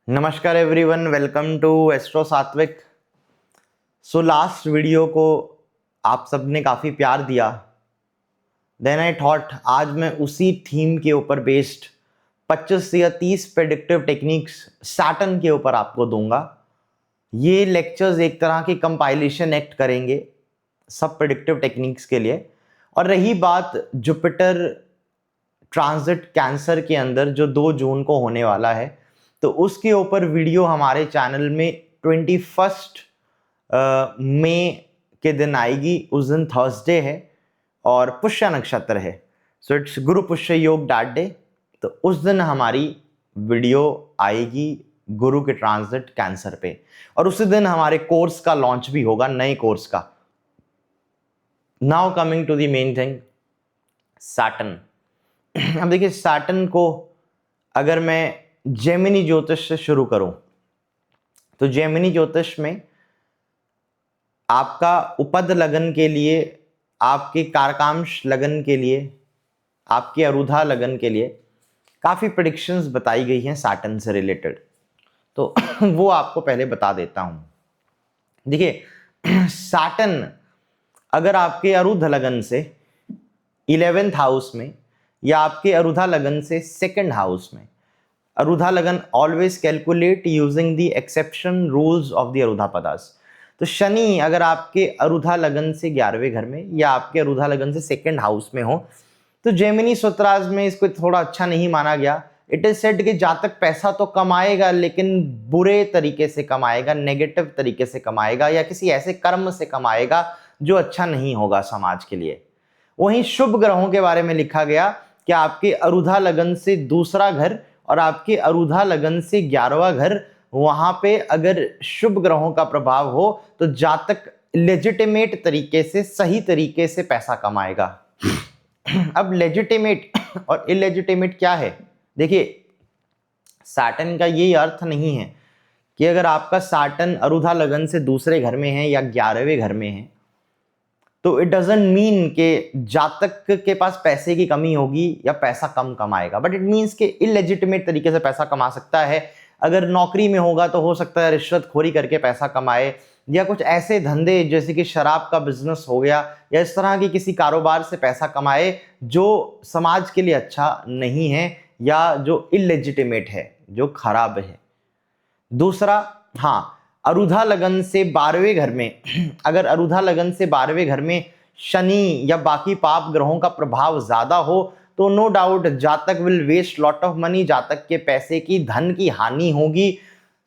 नमस्कार everyone, welcome to astro सात्विक। So last video को आप सबने काफ़ी प्यार दिया। देन आई थॉट आज मैं उसी थीम के ऊपर बेस्ड 25 या 30 प्रेडिक्टिव टेक्निक्स सैटर्न के ऊपर आपको दूंगा। ये लेक्चर्स एक तरह की कंपाइलेशन एक्ट करेंगे सब प्रेडिक्टिव टेक्निक्स के लिए। और रही बात जुपिटर ट्रांजिट कैंसर के अंदर जो 2 जून को होने वाला है, तो उसके ऊपर वीडियो हमारे चैनल में 21 मई के दिन आएगी। उस दिन थर्सडे है और पुष्य नक्षत्र है, सो इट्स गुरु पुष्य योग दैट डे। तो उस दिन हमारी वीडियो आएगी गुरु के ट्रांजिट कैंसर पे, और उसी दिन हमारे कोर्स का लॉन्च भी होगा, नए कोर्स का। Now coming to the main thing, Saturn. अब देखिए, सैटर्न को अगर मैं जेमिनी ज्योतिष से शुरू करूं तो जेमिनी ज्योतिष में आपका उपद लगन के लिए, आपके कारकांश लगन के लिए, आपके अरुधा लगन के लिए काफ़ी प्रेडिक्शंस बताई गई हैं सैटर्न से रिलेटेड। तो वो आपको पहले बता देता हूं। देखिए, सैटर्न अगर आपके अरुध लगन से 11th हाउस में या आपके अरुधा लगन से 2nd हाउस में, Arudha lagna always calculate using the exception rules of the Arudha padas. तो शनि अगर आपके अरुधा लगन से 11वें घर में या आपके अरुधा लगन से 2nd हाउस में हो, तो जेमिनी सूत्राज में इसको थोड़ा अच्छा नहीं माना गया। इट इज सेड कि जातक पैसा तो कमाएगा लेकिन बुरे तरीके से कमाएगा, नेगेटिव तरीके से कमाएगा, या किसी ऐसे कर्म से कमाएगा जो अच्छा नहीं होगा समाज के लिए। वहीं शुभ ग्रहों के बारे में लिखा गया कि आपके अरुधा लगन से 2रा घर और आपके अरुधा लगन से 11वां घर, वहां पे अगर शुभ ग्रहों का प्रभाव हो तो जातक लेजिटिमेट तरीके से, सही तरीके से पैसा कमाएगा। अब लेजिटिमेट और इलेजिटिमेट क्या है? देखिए, सैटर्न का ये अर्थ नहीं है कि अगर आपका सैटर्न अरुधा लगन से 2रे घर में है या 11वें घर में है तो इट डजंट मीन कि जातक के पास पैसे की कमी होगी या पैसा कम कमाएगा, बट इट मीन्स कि इलेजिटिमेट तरीके से पैसा कमा सकता है। अगर नौकरी में होगा तो हो सकता है रिश्वतखोरी करके पैसा कमाए, या कुछ ऐसे धंधे जैसे कि शराब का बिजनेस हो गया या इस तरह की किसी कारोबार से पैसा कमाए जो समाज के लिए अच्छा नहीं है या जो इलेजिटिमेट है, जो खराब है। दूसरा, हाँ, अरुधा लगन से 12वें घर में अगर अरुधा लगन से 12वें घर में शनि या बाकी पाप ग्रहों का प्रभाव ज्यादा हो तो नो डाउट जातक will waste lot of money. जातक के पैसे की, धन की हानि होगी।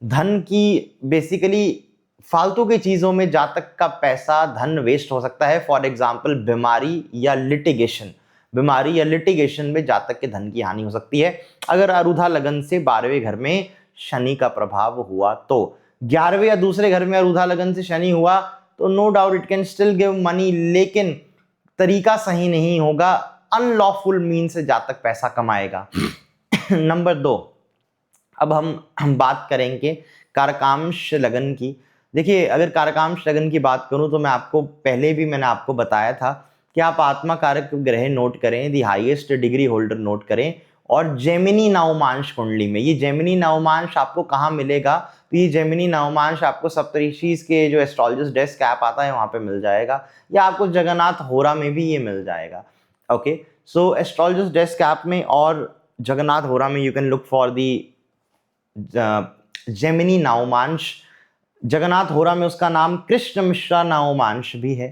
धन की बेसिकली फालतू की चीजों में जातक का पैसा, धन वेस्ट हो सकता है। फॉर एग्जाम्पल बीमारी या लिटिगेशन, बीमारी या लिटिगेशन में जातक के धन की हानि हो सकती है अगर अरुधा लगन से 12वें घर में शनि का प्रभाव हुआ। तो 11वें या 2रे घर में अरुधा लगन से शनि हुआ तो no doubt it can still give money, लेकिन तरीका सही नहीं होगा, अनलॉफुल मीन से जातक पैसा कमाएगा। नंबर 2, अब हम बात करेंगे कारकांश लगन की। देखिए, अगर कारकांश लगन की बात करूं तो मैं आपको पहले भी मैंने आपको बताया था कि आप आत्मा कारक ग्रह नोट करें, the highest degree holder note करें, और जेमिनी नवमांश कुंडली में। ये जेमिनी नवमांश आपको कहाँ मिलेगा? तो ये जेमिनी नवमांश आपको सप्तऋषिज के जो एस्ट्रोलॉजिस्ट डेस्क ऐप आता है वहां पे मिल जाएगा, या आपको जगन्नाथ होरा में भी ये मिल जाएगा। Okay, so astrologist desk app में और जगन्नाथ होरा में you can look for the Jaimini navamsha. Jagannath Hora में उसका नाम कृष्ण मिश्रा नवमांश भी है।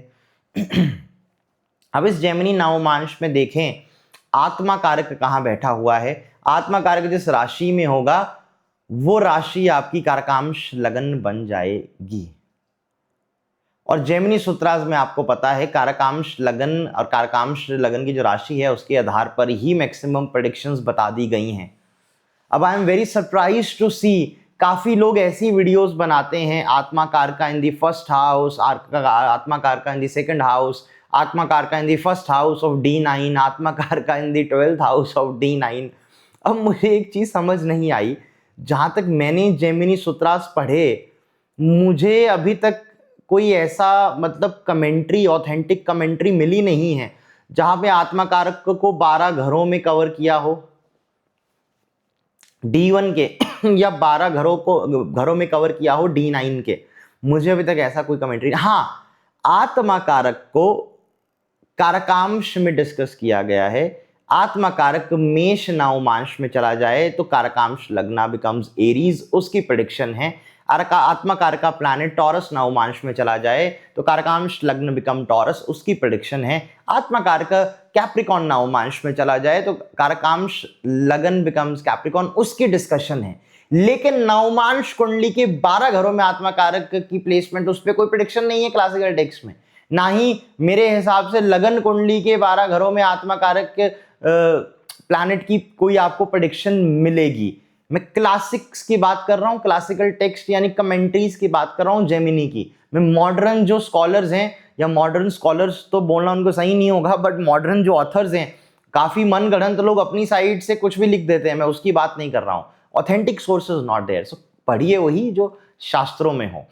अब इस जेमिनी नवमांश में देखें आत्मा कारक कहाँ बैठा हुआ है। आत्मा कारक जिस राशि में होगा वो राशि आपकी कारकांश लगन बन जाएगी। और जेमिनी सूत्राज में आपको पता है कारकांश लगन और कारकांश लगन की जो राशि है उसके आधार पर ही मैक्सिमम प्रेडिक्शंस बता दी गई हैं। अब I am very surprise to see, काफी लोग ऐसी वीडियोस बनाते हैं, आत्मा कारका इन दी 1st हाउस, आत्मा कारका इन दी 2nd हाउस, आत्मा कारका इन दी 1st हाउस ऑफ D9, आत्मा कारका इन दी 12th हाउस ऑफ D9। अब मुझे एक चीज समझ नहीं आई, जहां तक मैंने जेमिनी सूत्रास पढ़े मुझे अभी तक कोई ऐसा मतलब कमेंट्री, ऑथेंटिक कमेंट्री मिली नहीं है जहां पे आत्मा कारक को 12 घरों में कवर किया हो। D1 के या 12 घरों में कवर किया हो D9 के। मुझे अभी तक ऐसा कोई कमेंट्री, हाँ आत्मा कारक को कारकांश में डिस्कस किया गया है। आत्मा कारक मेष नवमांश में चला जाए तो कारकांश लग्ना बिकम्स एरीज, उसकी प्रेडिक्शन है। आत्मा कारक का प्लैनेट टॉरस नवमांश में चला जाए तो कारकांश लग्न बिकम टॉरस, उसकी प्रेडिक्शन है। आत्मा कारक कैप्रिकॉन नवमांश में चला जाए तो कारकांश लगन बिकम्स कैप्रिकॉन, उसकी डिस्कशन है। लेकिन नवमांश कुंडली के 12 घरों में आत्मा कारक की प्लेसमेंट, उस पर कोई प्रेडिक्शन नहीं है क्लासिकल टेक्स्ट में। ना ही मेरे हिसाब से लगन कुंडली के 12 घरों में आत्मा कारक प्लैनेट की कोई आपको प्रेडिक्शन मिलेगी। मैं क्लासिक्स की बात कर रहा हूं, क्लासिकल टेक्स्ट यानी कमेंट्रीज की बात कर रहा हूं, जेमिनी की। मैं मॉडर्न जो स्कॉलर्स हैं, या मॉडर्न स्कॉलर्स तो बोलना उनको सही नहीं होगा, बट मॉडर्न जो ऑथर्स हैं, काफी मनगढ़ंत लोग अपनी साइड से कुछ भी लिख देते हैं, मैं उसकी बात नहीं कर रहा हूं। ऑथेंटिक सोर्सेज नॉट देयर, सो पढ़िए वही जो शास्त्रों में हो।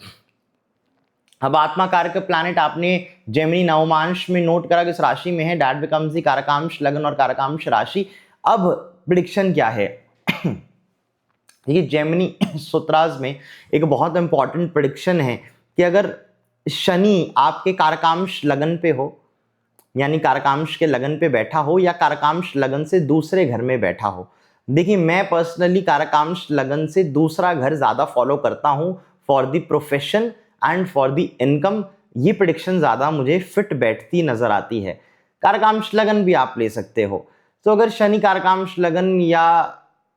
अब आत्मा कारक प्लैनेट आपने जेमिनी नवमांश में नोट करा किस राशि में है, दैट बिकम्स द कारकांश लगन और कारकांश राशि। अब प्रेडिक्शन क्या है, ये जेमिनी सूत्राज में एक बहुत इंपॉर्टेंट प्रेडिक्शन है कि अगर शनि आपके कारकांश लगन पे हो, यानी कारकांश के लगन पे बैठा हो, या कारकांश लगन से दूसरे घर में बैठा हो। देखिए मैं पर्सनली कारकांश लगन से दूसरा घर ज्यादा फॉलो करता हूं for the profession and for the income. ये प्रेडिक्शन ज्यादा मुझे फिट बैठती नजर आती है। कारकांश लगन भी आप ले सकते हो। तो अगर शनि कारकांश लगन या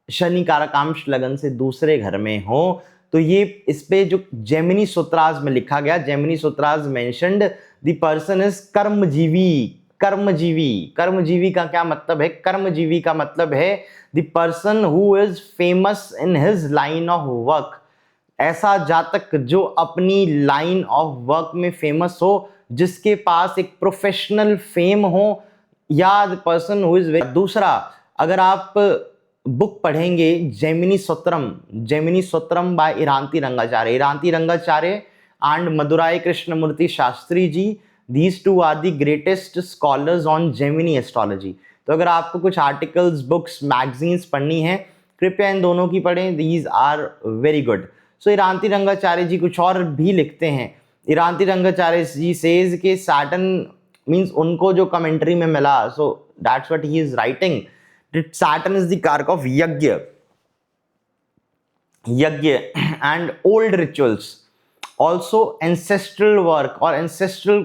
शनि कारकांश लगन से दूसरे घर में हो, तो ये इस पे जो जेमिनी सूत्राज में लिखा गया, Jaimini sutras mentioned the person is karmajivi. कर्मजीवी, कर्मजीवी का क्या मतलब है? कर्मजीवी का मतलब है the person who is famous in his line of work. ऐसा जातक जो अपनी लाइन ऑफ वर्क में फेमस हो, जिसके पास एक प्रोफेशनल फेम हो, या द पर्सन हु इज। दूसरा, अगर आप बुक पढ़ेंगे Jaimini Sutram, Jaimini Sutram by Iranti Rangacharya, Iranti Rangacharya and Madurai Krishnamurti Shastri ji, these two are the greatest scholars on Jaimini astrology. तो अगर आपको कुछ आर्टिकल्स, बुक्स, मैगजीन्स पढ़नी है, कृपया इन दोनों की पढ़ें, दीज आर वेरी गुड। सो इरांती रंगाचार्य जी कुछ और भी लिखते हैं। इरांती रंगाचार्य जी सेज के सैटर्न मींस उनको जो कमेंट्री में मिला, so that's what he is writing, that Saturn is the कारक of यज्ञ, यज्ञ and old rituals, also ancestral work or ancestral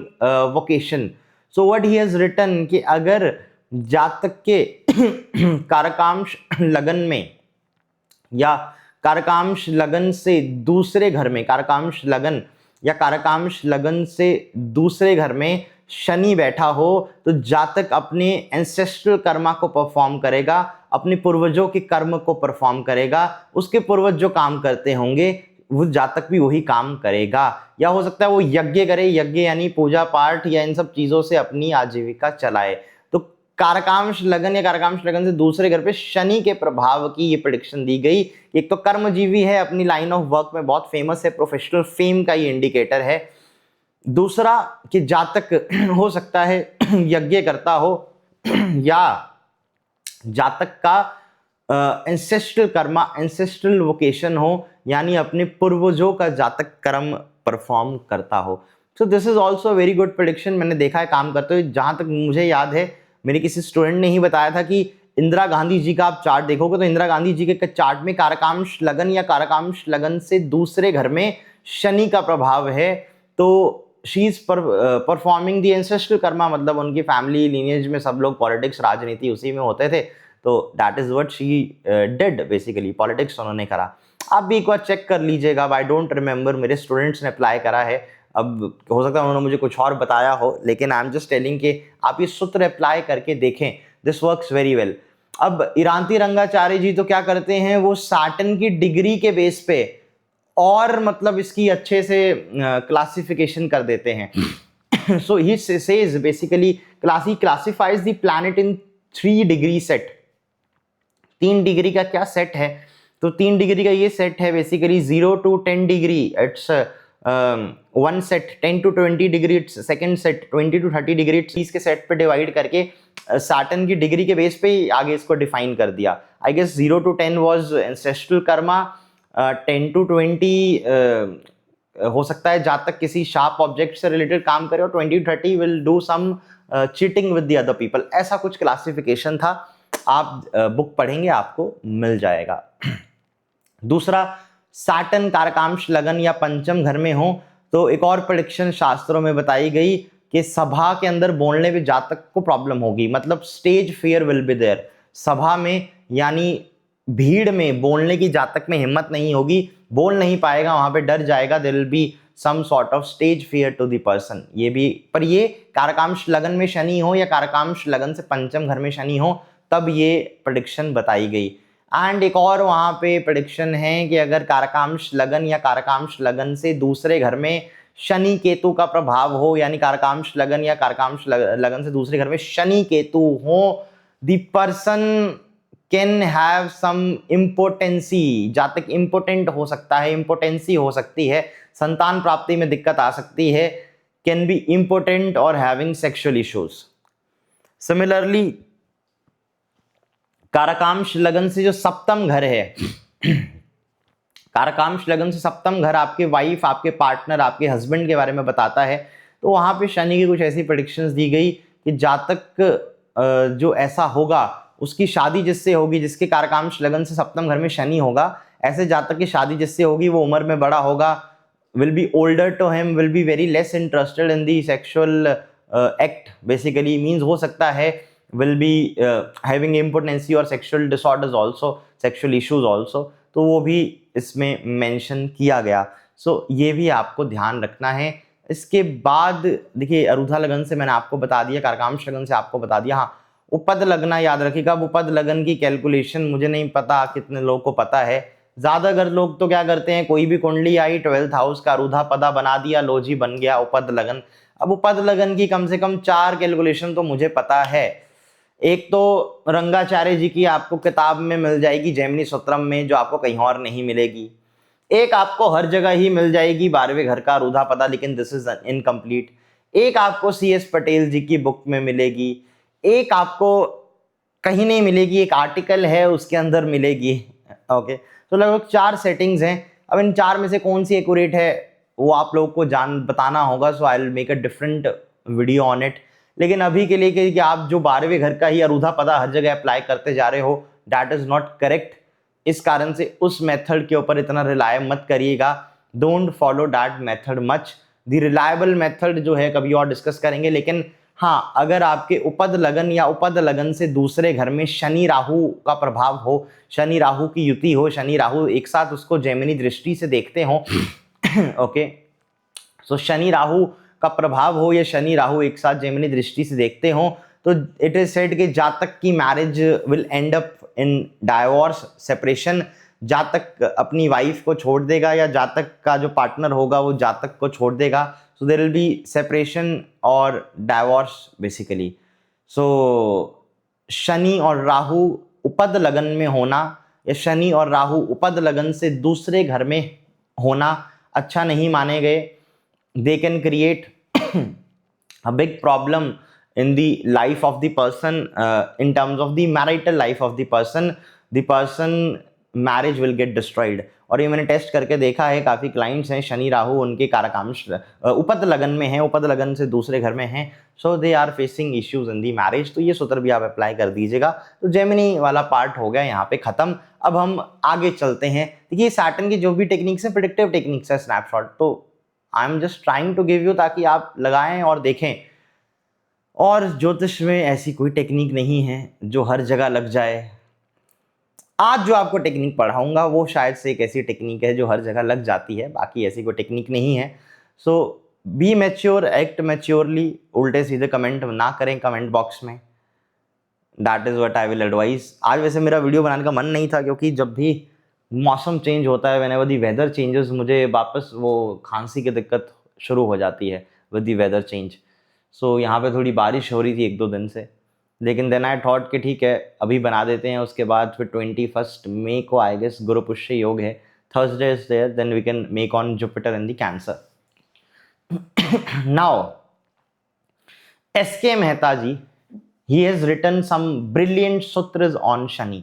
vocation. So what he has written कि अगर जातक के कारकांश लगन में या कारकांश लगन से दूसरे घर में, कारकांश लगन या कारकांश लगन से दूसरे घर में शनि बैठा हो, तो जातक अपने एंसेस्ट्रल कर्मा को परफॉर्म करेगा, अपने पूर्वजों के कर्म को परफॉर्म करेगा। उसके पूर्वज जो काम करते होंगे वो जातक भी वही काम करेगा। या हो सकता है वो यज्ञ करे, यज्ञ यानी पूजा पाठ या इन सब चीजों से अपनी आजीविका चलाए। तो कारकांश लगन या कारकांश लगन से दूसरे घर पे शनि के प्रभाव की ये प्रेडिक्शन दी गई। एक तो कर्मजीवी है, अपनी लाइन ऑफ वर्क में बहुत फेमस है, प्रोफेशनल फेम का ये इंडिकेटर है। दूसरा कि जातक हो सकता है यज्ञ करता हो, या जातक का एंसेस्ट्रल कर्मा, एंसेस्ट्रल वोकेशन हो, यानी अपने पूर्वजों का जातक कर्म परफॉर्म करता हो। सो this is also very good prediction. मैंने देखा है काम करते हुए। जहां तक मुझे याद है, मेरे किसी स्टूडेंट ने ही बताया था कि इंदिरा गांधी जी का आप चार्ट देखोगे तो इंदिरा गांधी जी के चार्ट में कारकांश लगन या कारकांश लगन से दूसरे घर में शनि का प्रभाव है। तो she is performing the ancestral Karma, मतलब उनकी फैमिली लीनिएज में सब लोग पॉलिटिक्स, राजनीति उसी में होते थे। तो that is what she did, basically politics उन्होंने करा। आप भी एक बार चेक कर लीजिएगा। आई डोंट रिमेंबर, मेरे स्टूडेंट्स ने अप्लाई करा है, अब हो सकता है उन्होंने मुझे कुछ और बताया हो, लेकिन आई एम जस्ट टेलिंग कि आप ये सूत्र अप्लाई करके देखें, दिस वर्क्स वेरी वेल। अब इरांती रंगाचार्य जी तो क्या करते हैं, वो सैटर्न की डिग्री के बेस पे और मतलब इसकी अच्छे से क्लासिफिकेशन कर देते हैं। So he says basically classifies the planet in 3 degree set. 3 degree का क्या सेट है? तो 3 डिग्री का ये सेट है basically 0 to 10 degree it's one set, 10 to 20 degree it's second set, 20 to 30 degree it's के सेट पे डिवाइड करके सैटर्न की डिग्री के बेस पे आगे इसको डिफाइन कर दिया। I guess 0 to 10 was ancestral karma, 10 to 20 हो सकता है जातक किसी शार्प ऑब्जेक्ट से रिलेटेड काम करे, और 20 to 30 will do some cheating with the other people. ऐसा कुछ क्लासिफिकेशन था, आप बुक पढ़ेंगे आपको मिल जाएगा। दूसरा, सैटर्न कारकांश लगन या पंचम घर में हो तो एक और प्रेडिक्शन शास्त्रों में बताई गई कि सभा के अंदर बोलने में जातक को प्रॉब्लम होगी, मतलब stage fear will be there. सभा में यानी भीड़ में बोलने की जातक में हिम्मत नहीं होगी, बोल नहीं पाएगा, वहां पे डर जाएगा, there will be some sort of stage fear to the person. ये भी, पर ये कारकांश लगन में शनि हो या कारकांश लगन से पंचम घर में शनि हो तब ये प्रेडिक्शन बताई गई। एंड एक और वहां पे प्रेडिक्शन है कि अगर कारकांश लगन या कारकांश लगन से दूसरे घर में शनि केतु का प्रभाव हो, यानी कारकांश लगन या कारकांश लगन से दूसरे घर में शनि केतु हो, the person can have some importancy, जातक इम्पोर्टेंट हो सकता है, इम्पोर्टेंसी हो सकती है, संतान प्राप्ति में दिक्कत आ सकती है, कैन बी इम्पोर्टेंट और हैविंग सेक्सुअल इश्यूज। सिमिलरली कारकांश लगन से जो सप्तम घर है, कारकांश लगन से सप्तम घर आपके वाइफ, आपके पार्टनर, आपके हस्बैंड के बारे में बताता है, तो वहां पे शनि की कुछ ऐसी प्रेडिक्शंस दी गई कि जातक जो ऐसा होगा उसकी शादी जिससे होगी, जिसके कारकांश लगन से सप्तम घर में शनि होगा, ऐसे जातक की शादी जिससे होगी वो उम्र में बड़ा होगा, will be older to him, will be very less interested in the sexual act, basically means हो सकता है will be having impotency और sexual disorders also, sexual issues also, तो वो भी इसमें मेंशन किया गया। ये भी आपको ध्यान रखना है। इसके बाद देखिए, अरुधा लगन से मैंने आपको बता दिया, कारकांश लगन से आपको बता दिया। हाँ, उपद लगना याद रखिएगा। उपद लगन की कैलकुलेशन मुझे नहीं पता कितने लोगों को पता है। ज्यादातर लोग तो क्या करते हैं, कोई भी कुंडली आई 12th हाउस का अरुधा पदा बना दिया, लो जी बन गया उपद लगन। अब उपद लगन की कम से कम 4 कैलकुलेशन तो मुझे पता है। एक तो रंगाचार्य जी की आपको किताब में मिल जाएगी जैमिनी सूत्रम में, जो आपको कहीं और नहीं मिलेगी। एक आपको हर जगह ही मिल जाएगी 12वें घर का रूधा पता, लेकिन दिस इज इनकम्प्लीट। एक आपको CS पटेल जी की बुक में मिलेगी, एक आपको कहीं नहीं मिलेगी, एक आर्टिकल है उसके अंदर मिलेगी। ओके, तो लगभग 4 सेटिंग्स हैं। अब इन 4 में से कौन सी एक्यूरेट है वो आप लोगों को बताना होगा। So I will make a different video on it. लेकिन अभी के लिए कि आप जो 12वें घर का ही अरुधा पदा हर जगह अप्लाई करते जा रहे हो, दैट इज नॉट करेक्ट। इस कारण से उस मेथड के ऊपर इतना रिलाय मत करिएगा। Don't follow that method much. The reliable method जो है कभी और डिस्कस करेंगे। लेकिन हाँ, अगर आपके उपद लगन या उपद लगन से दूसरे घर में शनि राहु का प्रभाव हो, शनि राहु की युति हो, शनि राहु एक साथ उसको जैमिनी दृष्टि से देखते हो ओके, सो शनि राहु का प्रभाव हो या शनि राहु एक साथ जैमिनी दृष्टि से देखते हो, तो इट इज सेड कि जातक की marriage will and up in divorce, separation. जातक अपनी वाइफ को छोड़ देगा या जातक का जो पार्टनर होगा वो जातक को छोड़ देगा। So there will be separation और डाइवोर्स बेसिकली। सो शनि और राहु उपद लगन में होना या शनि और राहु उपद लगन से दूसरे घर में होना अच्छा नहीं माने गए। They can create a big problem in the life of the person, in terms of the marital life of the person. The person marriage will get destroyed. और ये मैंने टेस्ट करके देखा है, काफ़ी क्लाइंट्स हैं शनि राहु उनके कारकांश उपद लगन में हैं, उपद लगन से दूसरे घर में हैं, so they are facing issues in the marriage. तो ये सूत्र भी आप अप्लाई कर दीजिएगा। तो जेमिनी वाला पार्ट हो गया यहाँ पे ख़त्म। अब हम आगे चलते हैं। देखिए, सैटर्न की जो भी टेक्निक्स है प्रेडिक्टिव टेक्निक्स है, स्नैपशॉट, तो I am just trying to give you, ताकि आप लगाएं और देखें। और ज्योतिष में ऐसी कोई टेक्निक नहीं है जो हर जगह लग जाए। आज जो आपको टेक्निक पढ़ाऊंगा वो शायद से एक ऐसी टेक्निक है जो हर जगह लग जाती है, बाकी ऐसी कोई टेक्निक नहीं है। सो बी मैच्योर, एक्ट मैच्योरली, उल्टे सीधे कमेंट ना करें कमेंट बॉक्स में। That is what I will advise. आज वैसे मेरा वीडियो बनाने का मन नहीं था, क्योंकि जब भी मौसम चेंज होता है, व्हेनेवर द वेदर चेंजेस, मुझे वापस वो खांसी की दिक्कत शुरू हो जाती है विद द वेदर चेंज। सो यहाँ पे थोड़ी बारिश हो रही थी 1-2 दिन से, लेकिन देन आई थॉट कि ठीक है अभी बना देते हैं, उसके बाद फिर 21 मई को आई गेस गुरु पुष्य योग है, Thursday is there, then we can make on Jupiter in the cancer. Now SK Mehta ji, he has written some brilliant sutras on Shani.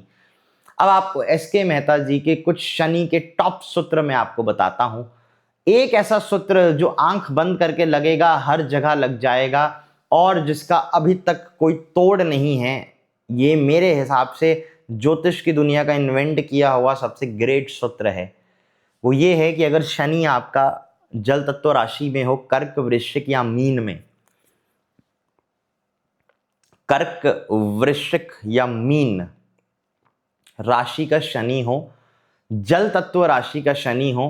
अब आपको एस के मेहता जी के कुछ शनि के टॉप सूत्र मैं आपको बताता हूं। एक ऐसा सूत्र जो आंख बंद करके लगेगा, हर जगह लग जाएगा और जिसका अभी तक कोई तोड़ नहीं है, ये मेरे हिसाब से ज्योतिष की दुनिया का इन्वेंट किया हुआ सबसे ग्रेट सूत्र है। वो ये है कि अगर शनि आपका जल तत्व राशि में हो, कर्क, वृश्चिक या मीन में, कर्क, वृश्चिक या मीन राशि का शनि हो, जल तत्व राशि का शनि हो,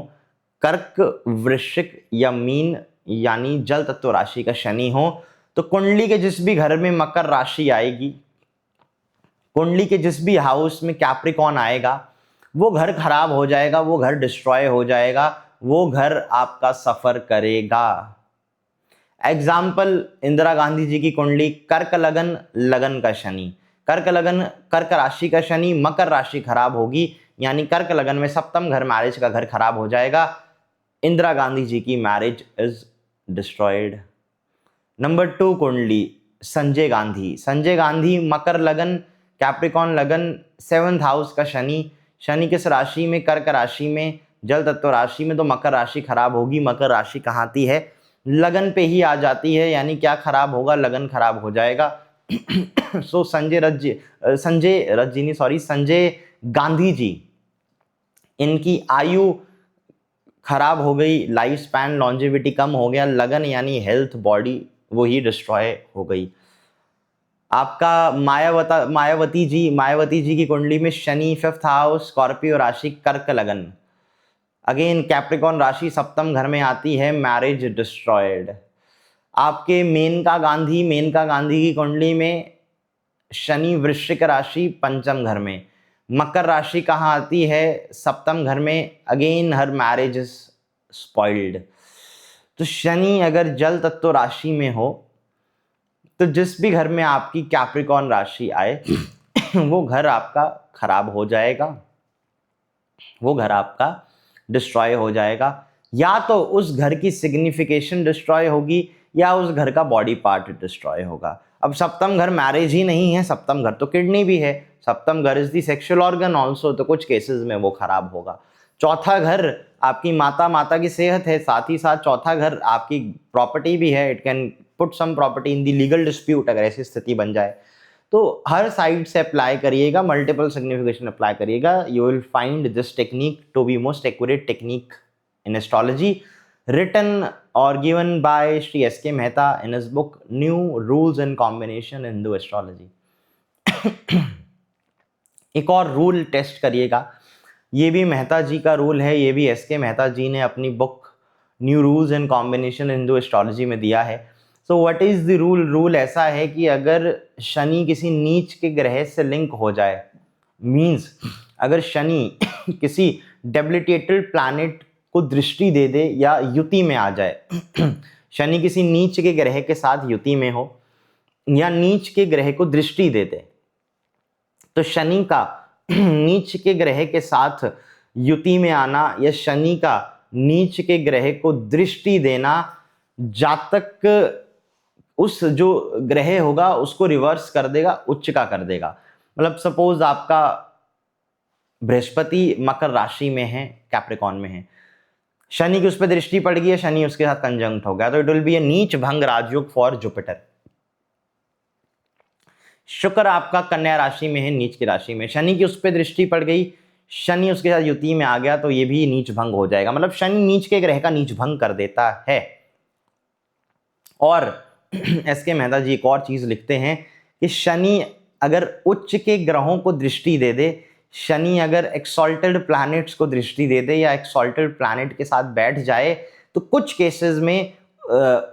कर्क, वृश्चिक या मीन यानी जल तत्व राशि का शनि हो, तो कुंडली के जिस भी घर में मकर राशि आएगी, कुंडली के जिस भी हाउस में कैप्रिकॉन आएगा, वो घर खराब हो जाएगा, वो घर डिस्ट्रॉय हो जाएगा, वो घर आपका सफर करेगा। एग्जाम्पल, इंदिरा गांधी जी की कुंडली कर्क लगन, लगन का शनि, कर्क लगन, कर्क राशि का शनि, मकर राशि खराब होगी, यानी कर्क लगन में सप्तम घर, मैरिज का घर खराब हो जाएगा। इंदिरा गांधी जी की मैरिज इज डिस्ट्रॉयड। नंबर 2 कुंडली संजय गांधी, संजय गांधी मकर लगन, कैप्रिकॉन लगन, 7th हाउस का शनि, शनि किस राशि में, कर्क राशि में, जल तत्व राशि में, तो मकर राशि खराब होगी। मकर राशि कहाँ आती है, लगन पे ही आ जाती है, यानी क्या खराब होगा, लगन खराब हो जाएगा। सो संजय गांधी जी, इनकी आयु खराब हो गई, लाइफ स्पैन, लॉन्जेविटी कम हो गया, लगन यानी हेल्थ, बॉडी वो ही डिस्ट्रॉय हो गई। आपका मायावती जी की कुंडली में शनि 5th हाउस, स्कॉर्पियो राशि, कर्क लगन, अगेन कैप्रिकॉन राशि सप्तम घर में आती है, मैरिज डिस्ट्रॉयड। आपके मेनका गांधी की कुंडली में शनि वृश्चिक राशि, पंचम घर में, मकर राशि कहाँ आती है, सप्तम घर में, again her marriage is spoiled. तो शनि अगर जल तत्व राशि में हो तो जिस भी घर में आपकी कैप्रिकॉन राशि आए वो घर आपका खराब हो जाएगा, वो घर आपका डिस्ट्रॉय हो जाएगा। या तो उस घर की सिग्निफिकेशन डिस्ट्रॉय होगी या उस घर का बॉडी पार्ट डिस्ट्रॉय होगा। अब सप्तम घर मैरिज ही नहीं है, सप्तम घर तो किडनी भी है, सप्तम घर is the sexual organ also, तो कुछ केसेस में वो खराब होगा। चौथा घर आपकी माता की सेहत है, साथ ही साथ चौथा घर आपकी प्रॉपर्टी भी है, it can put some property in the legal dispute अगर ऐसी स्थिति बन जाए। तो हर साइड से अप्लाई करिएगा, मल्टीपल सिग्निफिकेशन अप्लाई करिएगा, you will find this technique to be most accurate technique in astrology, written or given by Shri S.K. Mehta in his book New Rules and Combination in Hindu Astrology. एक और rule test करिएगा, ये भी मेहता जी का rule है, ये भी S के मेहता जी ने अपनी book new rules and combination Hindu astrology में दिया है। So what is the rule? Rule ऐसा है कि अगर शनि किसी नीच के ग्रह से लिंक हो जाए, मींस अगर शनि किसी डेबिलिटेटेड प्लैनेट को दृष्टि दे दे या युति में आ जाए, शनि किसी नीच के ग्रह के साथ युति में हो या नीच के ग्रह को दृष्टि दे दे, तो शनि का नीच के ग्रह के साथ युति में आना या शनि का नीच के ग्रह को दृष्टि देना जातक उस जो ग्रह होगा उसको रिवर्स कर देगा, उच्च का कर देगा। मतलब सपोज आपका बृहस्पति मकर राशि में है, कैप्रिकॉन में है, शनि की उस पर दृष्टि पड़ गई है, शनि उसके साथ कंजंक्ट हो गया, तो इट विल बी ए नीच भंग राजयोग फॉर जुपिटर। शुक्र आपका कन्या राशि में है, नीच की राशि में, शनि की उस पर दृष्टि पड़ गई, शनि उसके साथ युति में आ गया, तो ये भी नीच भंग हो जाएगा। मतलब शनि नीच के ग्रह का नीच भंग कर देता है। और एस के मेहता जी एक और चीज लिखते हैं कि शनि अगर उच्च के ग्रहों को दृष्टि दे दे, शनि अगर एक्सॉल्टेड प्लैनेट्स को दृष्टि दे दे या एक्सॉल्टेड प्लैनेट के साथ बैठ जाए, तो कुछ केसेस में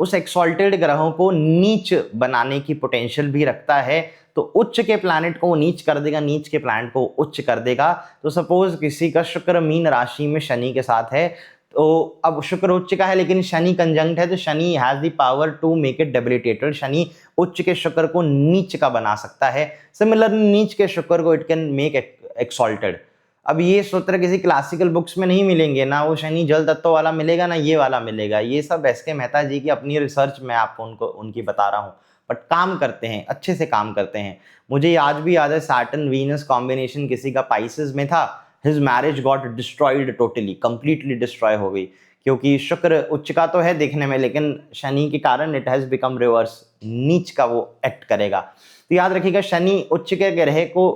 उस एक्सॉल्टेड ग्रहों को नीच बनाने की पोटेंशियल भी रखता है। तो उच्च के प्लैनेट को नीच कर देगा, नीच के प्लैनेट को उच्च कर देगा। तो सपोज किसी का शुक्र मीन राशि में शनि के साथ है, तो अब शुक्र उच्च का है लेकिन शनि कंजंक्ट है, तो Shani has the power to make it debilitated. Shani उच्च के शुक्र को नीच का बना सकता है। सिमिलरली नीच के शुक्र को इट कैन मेक एक्सॉल्टेड। अब ये सूत्र किसी क्लासिकल बुक्स में नहीं मिलेंगे, ना वो शनि जल तत्व वाला मिलेगा, ना ये वाला मिलेगा। ये सब एस के मेहता जी की अपनी रिसर्च में आपको उनकी बता रहा हूँ। बट काम करते हैं, अच्छे से काम करते हैं। मुझे आज भी याद है सैटर्न वीनस कॉम्बिनेशन किसी का पाइसेस में था, his marriage got destroyed, totally completely destroy हो गई, क्योंकि शुक्र उच्च का तो है देखने में, लेकिन शनि के कारण इट हैज बिकम रिवर्स, नीच का वो एक्ट करेगा। तो याद रखिएगा, शनि उच्च के ग्रह को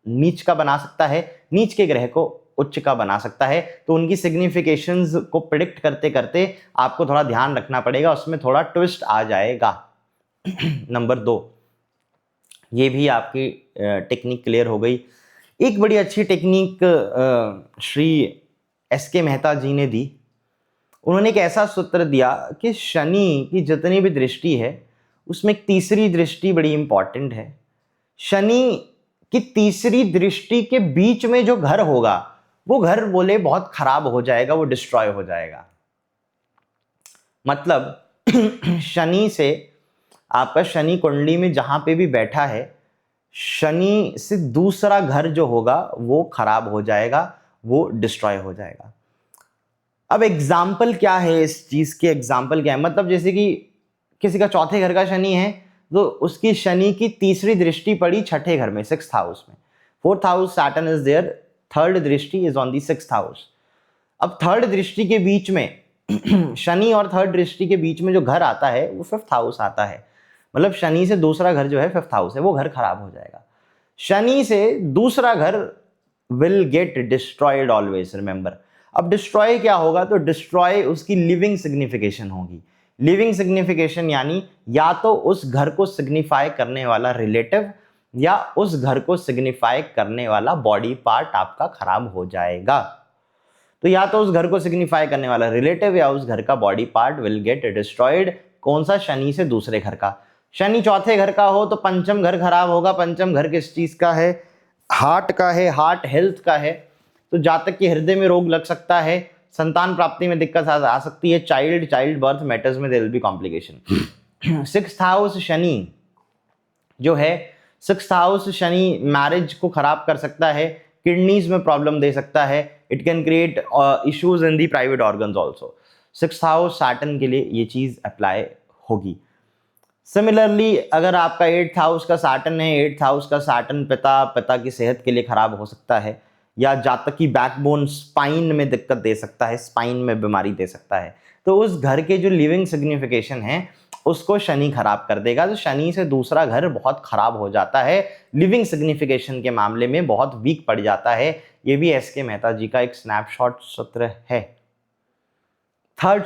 नीच का बना सकता है, नीच के ग्रह को उच्च का बना सकता है। तो उनकी सिग्निफिकेशंस को प्रिडिक्ट करते करते आपको थोड़ा ध्यान रखना पड़ेगा, उसमें थोड़ा ट्विस्ट आ जाएगा। नंबर 2, ये भी आपकी टेक्निक क्लियर हो गई। एक बड़ी अच्छी टेक्निक श्री एस.के. मेहता जी ने दी। उन्होंने एक ऐसा सूत्र दिया कि शनि की जितनी भी दृष्टि है उसमें एक तीसरी दृष्टि बड़ी इंपॉर्टेंट है। शनि की तीसरी दृष्टि के बीच में जो घर होगा वो घर बोले बहुत खराब हो जाएगा, वो डिस्ट्रॉय हो जाएगा। मतलब शनि से आपका शनि कुंडली में जहां पे भी बैठा है, शनि से दूसरा घर जो होगा वो खराब हो जाएगा, वो डिस्ट्रॉय हो जाएगा। अब एग्जाम्पल क्या है इस चीज के, एग्जाम्पल क्या है, मतलब जैसे कि किसी का चौथे घर का शनि है तो उसकी शनि की तीसरी दृष्टि पड़ी छठे घर में, 6th हाउस में। 4th house Saturn is there, third drishti is on the 6th house. अब थर्ड दृष्टि के बीच में शनि और थर्ड दृष्टि के बीच में जो घर आता है वो 5th हाउस आता है। मतलब शनि से दूसरा घर जो है 5th हाउस है, वो घर खराब हो जाएगा। शनि से दूसरा घर will get destroyed always, remember. अब डिस्ट्रॉय क्या होगा, तो डिस्ट्रॉय उसकी लिविंग सिग्निफिकेशन होगी। लिविंग सिग्निफिकेशन यानी या तो उस घर को सिग्निफाई करने वाला रिलेटिव या उस घर को सिग्निफाई करने वाला बॉडी पार्ट आपका खराब हो जाएगा। तो या तो उस घर को सिग्निफाई करने वाला रिलेटिव या उस घर का body part will get destroyed. कौन सा, शनि से दूसरे घर का। शनि चौथे घर का हो तो पंचम घर खराब होगा। पंचम घर किस चीज का है, हार्ट का है, हार्ट हेल्थ का है। तो जातक के हृदय में रोग लग सकता है, संतान प्राप्ति में दिक्कत आ सकती है, चाइल्ड बर्थ मैटर्स में there will be complication. 6th house Shani जो है, 6th हाउस शनि मैरिज को खराब कर सकता है, किडनीज में प्रॉब्लम दे सकता है, it can create issues in the private organs also. 6th house Saturn के लिए ये चीज अप्लाई होगी। सिमिलरली अगर आपका 8th हाउस का सैटर्न है, 8th हाउस का सैटर्न पिता की सेहत के लिए खराब हो सकता है, या जातक की बैकबोन स्पाइन में दिक्कत दे सकता है, स्पाइन में बीमारी दे सकता है। तो उस घर के जो लिविंग सिग्निफिकेशन है उसको शनि खराब कर देगा। तो शनि से दूसरा घर बहुत खराब हो जाता है, लिविंग सिग्निफिकेशन के मामले में बहुत वीक पड़ जाता है। ये भी एस.के. मेहता जी का एक स्नैपशॉट सूत्र है। थर्ड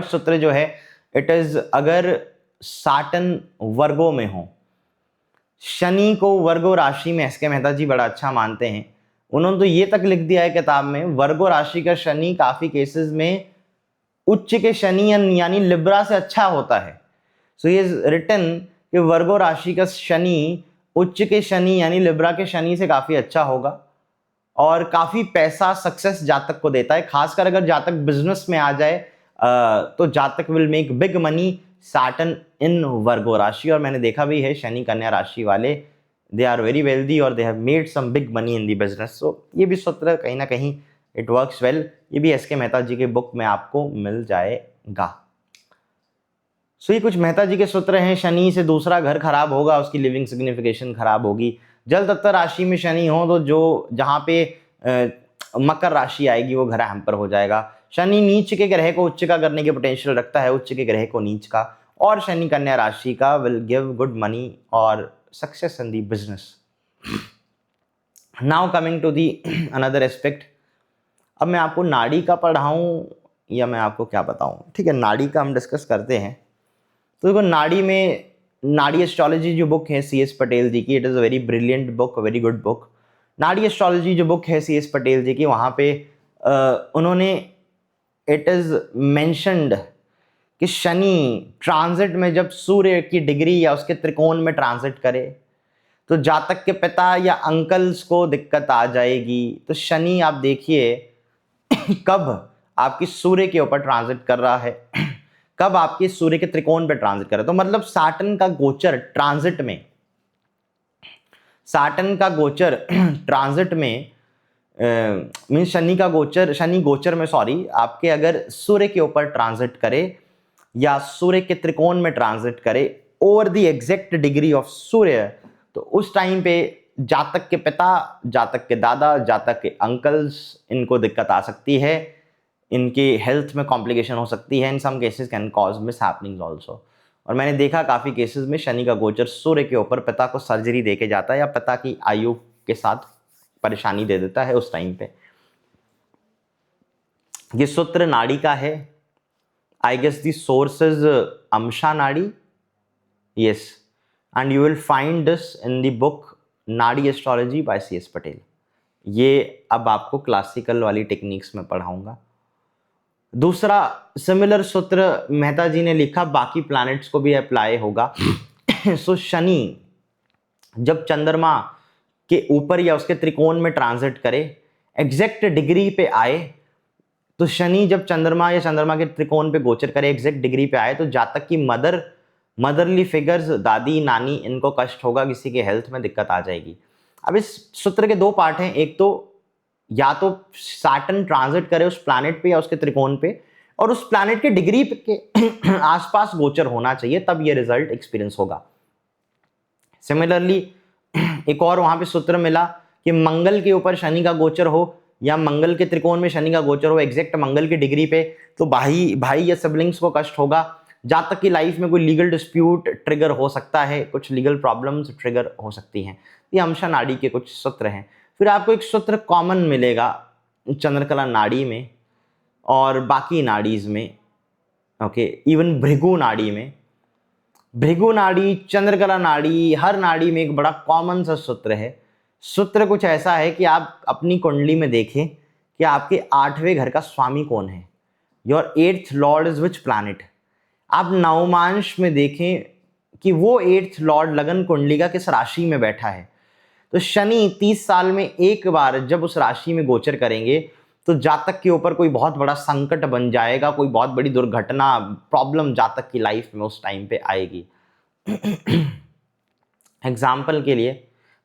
सूत्र जो है, इट इज अगर सैटर्न वर्गो में हो, शनि को वर्गो राशि में एस.के. मेहता जी बड़ा अच्छा मानते हैं। उन्होंने तो ये तक लिख दिया है किताब में, वर्गो राशि का शनि काफी केसेस में उच्च के शनि यानी लिब्रा से अच्छा होता है। सो ये रिटन कि वर्गो राशि का शनि उच्च के शनि यानी लिब्रा के शनि से काफी अच्छा होगा और काफी पैसा सक्सेस जातक को देता है। खासकर अगर जातक बिजनेस में आ जाए तो jatak will make big money Saturn in Virgo rashi. और मैंने देखा भी है शनि कन्या राशि वाले, दे आर वेरी वेल्दी और they have made some big money in the business. So ये भी सूत्र कहीं ना कहीं इट वर्क्स वेल। ये भी एस.के. मेहता जी के बुक में आपको मिल जाएगा। सो ये कुछ मेहता जी के सूत्र हैं। शनि से दूसरा घर खराब होगा, उसकी लिविंग सिग्निफिकेशन खराब होगी। जल तत्व राशि में शनि हो तो जो जहां पे मकर राशि आएगी वो घर हैम्पर हो जाएगा। शनि नीच के ग्रह को उच्च का करने के पोटेंशियल रखता है, उच्च के ग्रह को नीच का। और शनि कन्या राशि का विल गिव गुड मनी और success in the business. Now coming to the another aspect. अब मैं आपको नाड़ी का पढ़ाऊं या मैं आपको क्या बताऊं, ठीक है, नाड़ी का हम डिस्कस करते हैं। तो देखो नाड़ी में, नाड़ी एस्ट्रोलॉजी जो बुक है C.S. पटेल जी की, it is a very brilliant book, very good book. Nadi astrology जो बुक है C.S. पटेल जी की, वहाँ पे उन्होंने इट इज़ मेंशन्ड कि शनि ट्रांजिट में जब सूर्य की डिग्री या उसके त्रिकोण में ट्रांजिट करे तो जातक के पिता या अंकल्स को दिक्कत आ जाएगी। तो शनि आप देखिए कब आपकी सूर्य के ऊपर ट्रांजिट कर रहा है, कब आपके सूर्य के त्रिकोण पे ट्रांजिट कर रहा है। तो मतलब सैटर्न का गोचर ट्रांजिट में, सैटर्न का गोचर ट्रांजिट में मीन शनि का गोचर, शनि गोचर में सॉरी, आपके अगर सूर्य के ऊपर ट्रांजिट करे या सूर्य के त्रिकोण में ट्रांजिट करे over the exact degree of Surya, तो उस टाइम पे जातक के पिता, जातक के दादा, जातक के अंकल्स, इनको दिक्कत आ सकती है, इनके हेल्थ में कॉम्प्लिकेशन हो सकती है। In some cases can cause mishappenings also. और मैंने देखा काफ़ी केसेस में शनि का गोचर सूर्य के ऊपर पिता को सर्जरी दे के जाता है या पिता की आयु के साथ परेशानी दे देता है उस टाइम पे। ये सूत्र नाड़ी का है। I guess the source is amsha nadi, yes, and you will find this in the book Nadi astrology by CS Patel. ये अब आपको क्लासिकल वाली टेक्निक्स में पढ़ाऊंगा। दूसरा सिमिलर सूत्र मेहता जी ने लिखा, बाकी प्लैनेट्स को भी अप्लाई होगा। सो शनि जब चंद्रमा के ऊपर या उसके त्रिकोण में ट्रांजिट करे, एग्जैक्ट डिग्री पे आए, तो शनि जब चंद्रमा या चंद्रमा के त्रिकोण पे गोचर करे, एग्जैक्ट डिग्री पे आए, तो जातक की मदरली फिगर्स, दादी नानी, इनको कष्ट होगा, किसी के हेल्थ में दिक्कत आ जाएगी। अब इस सूत्र के दो पार्ट हैं। एक तो या तो सैटर्न ट्रांजिट करे उस प्लैनेट पे या उसके त्रिकोण पे, और उस प्लैनेट के डिग्री के आसपास गोचर होना चाहिए, तब ये रिजल्ट एक्सपीरियंस होगा। सिमिलरली एक और वहां पे सूत्र मिला कि मंगल के ऊपर शनि का गोचर हो या मंगल के त्रिकोण में शनि का गोचर हो एग्जैक्ट मंगल की डिग्री पे, तो भाई या सिबलिंग्स को कष्ट होगा। जातक की लाइफ में कोई लीगल डिस्प्यूट ट्रिगर हो सकता है, कुछ लीगल प्रॉब्लम्स ट्रिगर हो सकती हैं। ये अमशा नाड़ी के कुछ सूत्र हैं। फिर आपको एक सूत्र कॉमन मिलेगा चंद्रकला नाड़ी में और बाकी नाड़ीज में, ओके, इवन भृगु नाड़ी में। भृगु नाड़ी, चंद्रकला नाड़ी, हर नाड़ी में एक बड़ा कॉमन सा सूत्र है। सूत्र कुछ ऐसा है कि आप अपनी कुंडली में देखें कि आपके 8वें घर का स्वामी कौन है, your 8th Lord is which planet. आप नवमांश में देखें कि वो 8th लॉर्ड लगन कुंडली का किस राशि में बैठा है। तो शनि 30 साल में एक बार जब उस राशि में गोचर करेंगे, तो जातक के ऊपर कोई बहुत बड़ा संकट बन जाएगा, कोई बहुत बड़ी दुर्घटना, प्रॉब्लम जातक की लाइफ में उस टाइम पे आएगी। एग्जाम्पल के लिए,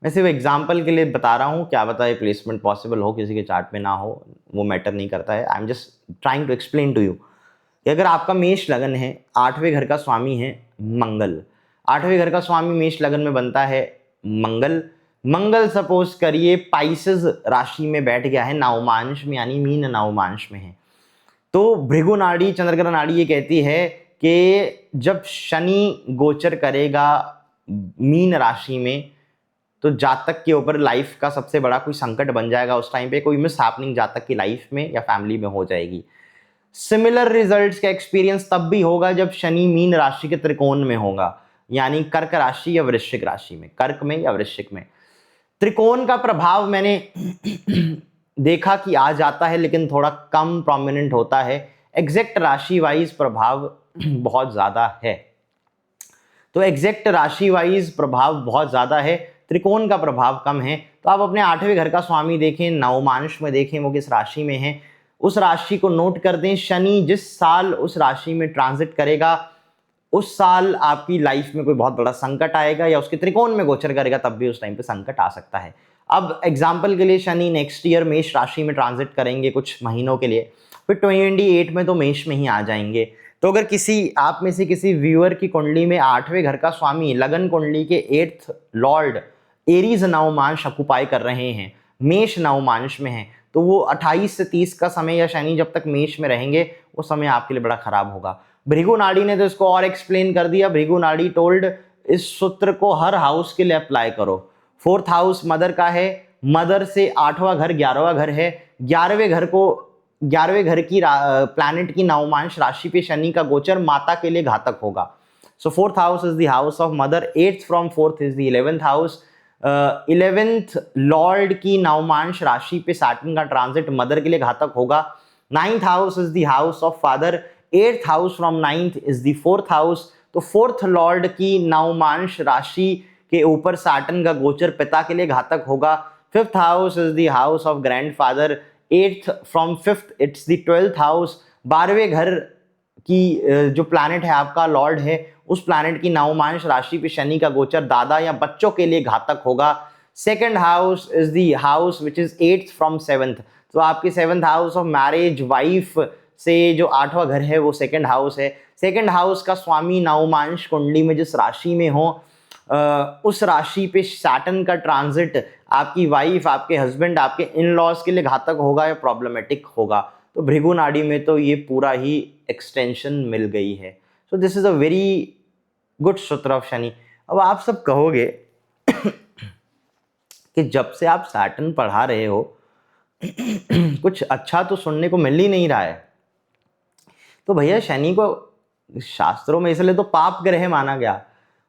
मैं सिर्फ एग्जाम्पल के लिए बता रहा हूँ, क्या पता है प्लेसमेंट पॉसिबल हो, किसी के चार्ट में ना हो, वो मैटर नहीं करता है। I am just trying to explain to you कि अगर आपका मेष लगन है, 8वें घर का स्वामी है मंगल, 8वें घर का स्वामी मेष लगन में बनता है मंगल सपोज करिए पाइसेस राशि में बैठ गया है नवमांश में, यानी मीन नवमांश में है, तो भृगु नाड़ी, चंद्रकला नाड़ी ये कहती है कि जब शनि गोचर करेगा मीन राशि में, तो जातक के ऊपर लाइफ का सबसे बड़ा कोई संकट बन जाएगा। उस टाइम पे कोई मिस हैपनिंग जातक की लाइफ में या फैमिली में हो जाएगी। सिमिलर रिजल्ट्स का एक्सपीरियंस तब भी होगा जब शनि मीन राशि के त्रिकोण में होगा, यानी कर्क राशि या वृश्चिक राशि में, कर्क में या वृश्चिक में। त्रिकोण का प्रभाव मैंने देखा कि आ जाता है, लेकिन थोड़ा कम प्रोमिनेंट होता है। एग्जैक्ट राशि वाइज प्रभाव बहुत ज्यादा है, तो एग्जैक्ट राशि वाइज प्रभाव बहुत ज्यादा है, त्रिकोण का प्रभाव कम है। तो आप अपने 8वें घर का स्वामी देखें, नवमांश में देखें वो किस राशि में है, उस राशि को नोट कर दें। शनि जिस साल उस राशि में ट्रांजिट करेगा, उस साल आपकी लाइफ में कोई बहुत बड़ा संकट आएगा, या उसके त्रिकोण में गोचर करेगा तब भी उस टाइम पे संकट आ सकता है। अब एग्जाम्पल के लिए शनि नेक्स्ट ईयर मेष राशि में ट्रांजिट करेंगे कुछ महीनों के लिए, फिर 28 में तो मेष में ही आ जाएंगे। तो अगर किसी आप में से किसी व्यूअर की कुंडली में 8वें घर का स्वामी लगन कुंडली के 8th लॉर्ड एरीज नवमांश ऑक्युपाई कर रहे हैं, मेष नवमांश में है, तो वो 28 से 30 का समय, या शनि जब तक मेष में रहेंगे वो समय आपके लिए बड़ा खराब होगा। भृगु नाड़ी ने तो इसको और एक्सप्लेन कर दिया। भृगु नाड़ी टोल्ड इस सूत्र को हर हाउस के लिए अप्लाई करो। 4th हाउस मदर का है, मदर से 8वां घर 11वां घर है, 11वें घर की प्लैनेट की नवमांश राशि पे शनि का गोचर माता के लिए घातक होगा। सो 4th house is the house of mother, 8th from 4th is the 11th house. 11th Lord की नवमांश राशि पे सैटर्न का ट्रांजिट मदर के लिए घातक होगा। 9th house is the house of father, 8th house from 9th is the 4th house. तो 4th Lord की नवमांश राशि के ऊपर सैटर्न का गोचर पिता के लिए घातक होगा। 5th house is the house of grandfather, 8th from 5th it's the 12th house. 12वें घर की जो प्लैनेट है आपका, लॉर्ड है, उस प्लैनेट की नवमांश राशि पे शनि का गोचर दादा या बच्चों के लिए घातक होगा। 2nd house is the house which is 8th from 7th, तो आपकी 7th house of marriage, wife, से जो 8वां घर है वो सेकंड हाउस है। सेकंड हाउस का स्वामी नवमांश कुंडली में जिस राशि में हो उस राशि पे सैटर्न का ट्रांजिट आपकी वाइफ, आपके हस्बैंड, आपके इन लॉज के लिए घातक होगा या प्रॉब्लमेटिक होगा। तो भृगु नाड़ी में तो ये पूरा ही एक्सटेंशन मिल गई है। So this is a very good सूत्र ऑफ शनि। अब आप सब कहोगे कि जब से आप सैटर्न पढ़ा रहे हो कुछ अच्छा तो सुनने को मिल ही नहीं रहा है। तो भैया शनि को शास्त्रों में इसलिए तो पाप ग्रह माना गया,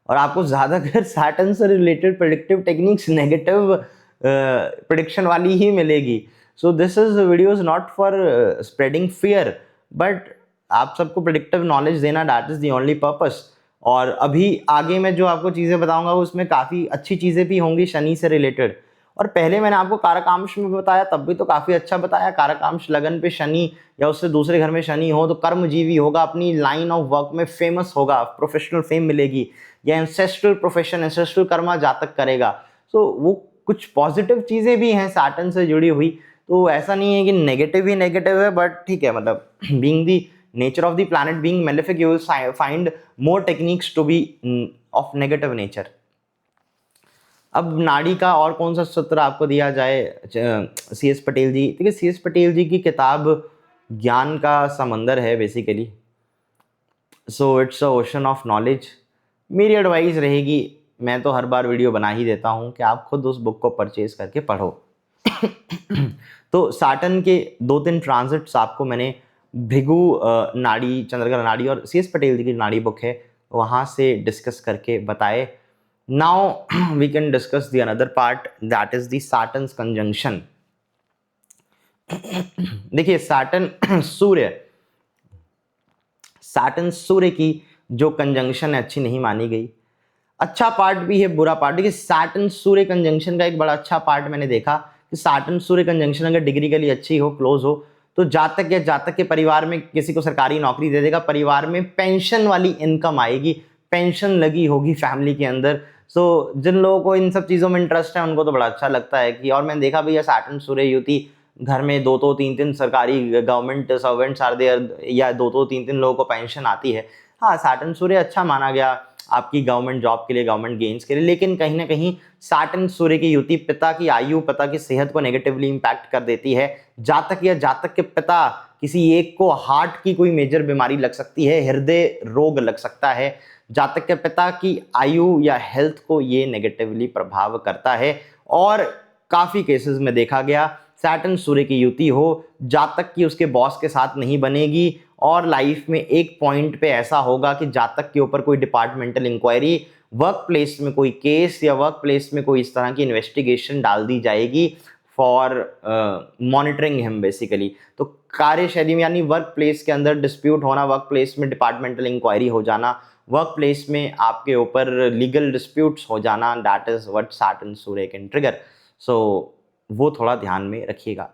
और आपको ज्यादातर सैटर्न से related predictive techniques negative prediction वाली ही मिलेगी। सो this is video is not for spreading fear, but आप सबको प्रेडिक्टिव नॉलेज देना, that is the only purpose. और अभी आगे मैं जो आपको चीज़ें बताऊंगा उसमें काफ़ी अच्छी चीज़ें भी होंगी शनि से रिलेटेड। और पहले मैंने आपको कारकांश में बताया तब भी तो काफ़ी अच्छा बताया। कारकांश लगन पे शनि या उससे दूसरे घर में शनि हो तो कर्मजीवी होगा, अपनी लाइन ऑफ वर्क में फेमस होगा, प्रोफेशनल फेम मिलेगी, या एंसेस्ट्रल प्रोफेशन, एंसेस्ट्रल कर्मा जातक करेगा। सो वो कुछ पॉजिटिव चीज़ें भी हैं सैटर्न से जुड़ी हुई। तो ऐसा नहीं है कि नेगेटिव ही नेगेटिव है, बट ठीक है, मतलब being the nature of the planet being malefic, you will find more techniques to be of negative nature. अब नाड़ी का और कौन सा सूत्र आपको दिया जाए? CS पटेल जी, ठीक है, CS पटेल जी की किताब ज्ञान का समंदर है basically. So it's a ocean of knowledge. मेरी एडवाइस रहेगी, मैं तो हर बार वीडियो बना ही देता हूँ कि आप खुद उस बुक को परचेज करके पढ़ो। तो सैटर्न के 2-3 ट्रांजिट्स आपको मैंने भृगु नाड़ी, चंद्रग्रह नाड़ी और CS पटेल जी की नाड़ी बुक है वहाँ से डिस्कस करके बताए। Now we can discuss the another part, that is the Saturn's conjunction. देखिए सैटर्न सूर्य की जो कंजंक्शन है अच्छी नहीं मानी गई। अच्छा पार्ट भी है, बुरा पार्ट। देखिए सैटर्न सूर्य कंजंक्शन का एक बड़ा अच्छा पार्ट मैंने देखा कि सैटर्न सूर्य कंजंक्शन अगर डिग्री के लिए अच्छी हो, क्लोज हो, तो जातक या जातक के परिवार में किसी को सरकारी नौकरी दे देगा, परिवार में पेंशन वाली इनकम आएगी, पेंशन लगी होगी फैमिली के अंदर। सो जिन लोगों को इन सब चीज़ों में इंटरेस्ट है उनको तो बड़ा अच्छा लगता है कि, और मैंने देखा भैया सैटर्न सूर्य युति घर में 2-3 सरकारी गवर्नमेंट सर्वेंट्स आर देयर, या 2-3 लोगों को पेंशन आती है। हाँ, सैटर्न सूर्य अच्छा माना गया आपकी गवर्नमेंट जॉब के लिए, गवर्नमेंट गेन्स के लिए। लेकिन कहीं ना कहीं सैटर्न सूर्य की युति पिता की आयु, पिता की सेहत को नेगेटिवली इंपैक्ट कर देती है। जातक या जातक के पिता किसी एक को हार्ट की कोई मेजर बीमारी लग सकती है, हृदय रोग लग सकता है। जातक के पिता की आयु या हेल्थ को ये नेगेटिवली प्रभाव करता है। और काफी केसेस में देखा गया सैटर्न सूर्य की युति हो, जातक की उसके बॉस के साथ नहीं बनेगी, और लाइफ में एक पॉइंट पे ऐसा होगा कि जातक के ऊपर कोई डिपार्टमेंटल इंक्वायरी, वर्क प्लेस में कोई केस या वर्क प्लेस में कोई इस तरह की इन्वेस्टिगेशन डाल दी जाएगी फॉर मॉनिटरिंग हिम बेसिकली। तो कार्यशैली में यानी वर्क प्लेस के अंदर डिस्प्यूट होना, वर्क प्लेस में डिपार्टमेंटल इंक्वायरी हो जाना, वर्क प्लेस में आपके ऊपर लीगल डिस्प्यूट्स हो जाना, that is what Saturn Surya can trigger. So वो थोड़ा ध्यान में रखिएगा।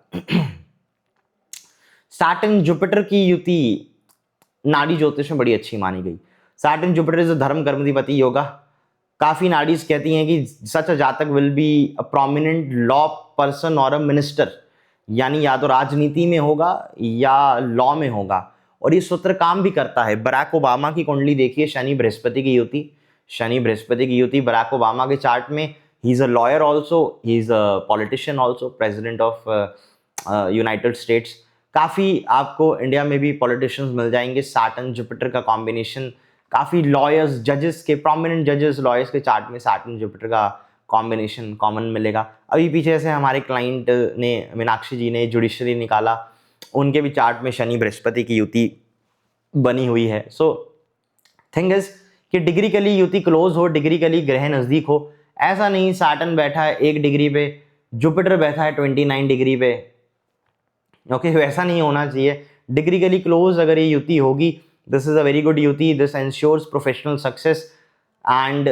सैटर्न जुपिटर की युति नाड़ी ज्योतिष में बड़ी अच्छी मानी गई। सैटर्न जुपिटर इज धर्म कर्माधिपति योगा। काफी नाड़ीज कहती हैं कि सच अ जातक will be a prominent law person और अ मिनिस्टर, यानी या तो राजनीति में होगा या लॉ में होगा। और ये सूत्र काम भी करता है। बराक ओबामा की कुंडली देखिए, शनि बृहस्पति की युति, शनि बृहस्पति की युति बराक ओबामा के चार्ट में। ही is a lawyer also, he is a politician also, president of United states. काफ़ी आपको इंडिया में भी पॉलिटिशियंस मिल जाएंगे। सैटर्न जुपिटर का कॉम्बिनेशन, काफ़ी लॉयर्स, जजेस के, प्रोमिनेंट जजेस, लॉयर्स के चार्ट में सैटर्न जुपिटर का कॉम्बिनेशन कॉमन मिलेगा। अभी पीछे से हमारे क्लाइंट ने, मीनाक्षी जी ने जुडिशरी निकाला, उनके भी चार्ट में शनि बृहस्पति की युति बनी हुई है। सो थिंग इज कि डिग्रिकली युति क्लोज हो, डिग्रिकली ग्रह नज़दीक हो। ऐसा नहीं सैटर्न बैठा है 1 डिग्री पे, जुपिटर बैठा है 29 डिग्री पे, ओके वैसा नहीं होना चाहिए। डिग्रिकली क्लोज अगर ये युति होगी, this is a very good yuti, this ensures professional success. And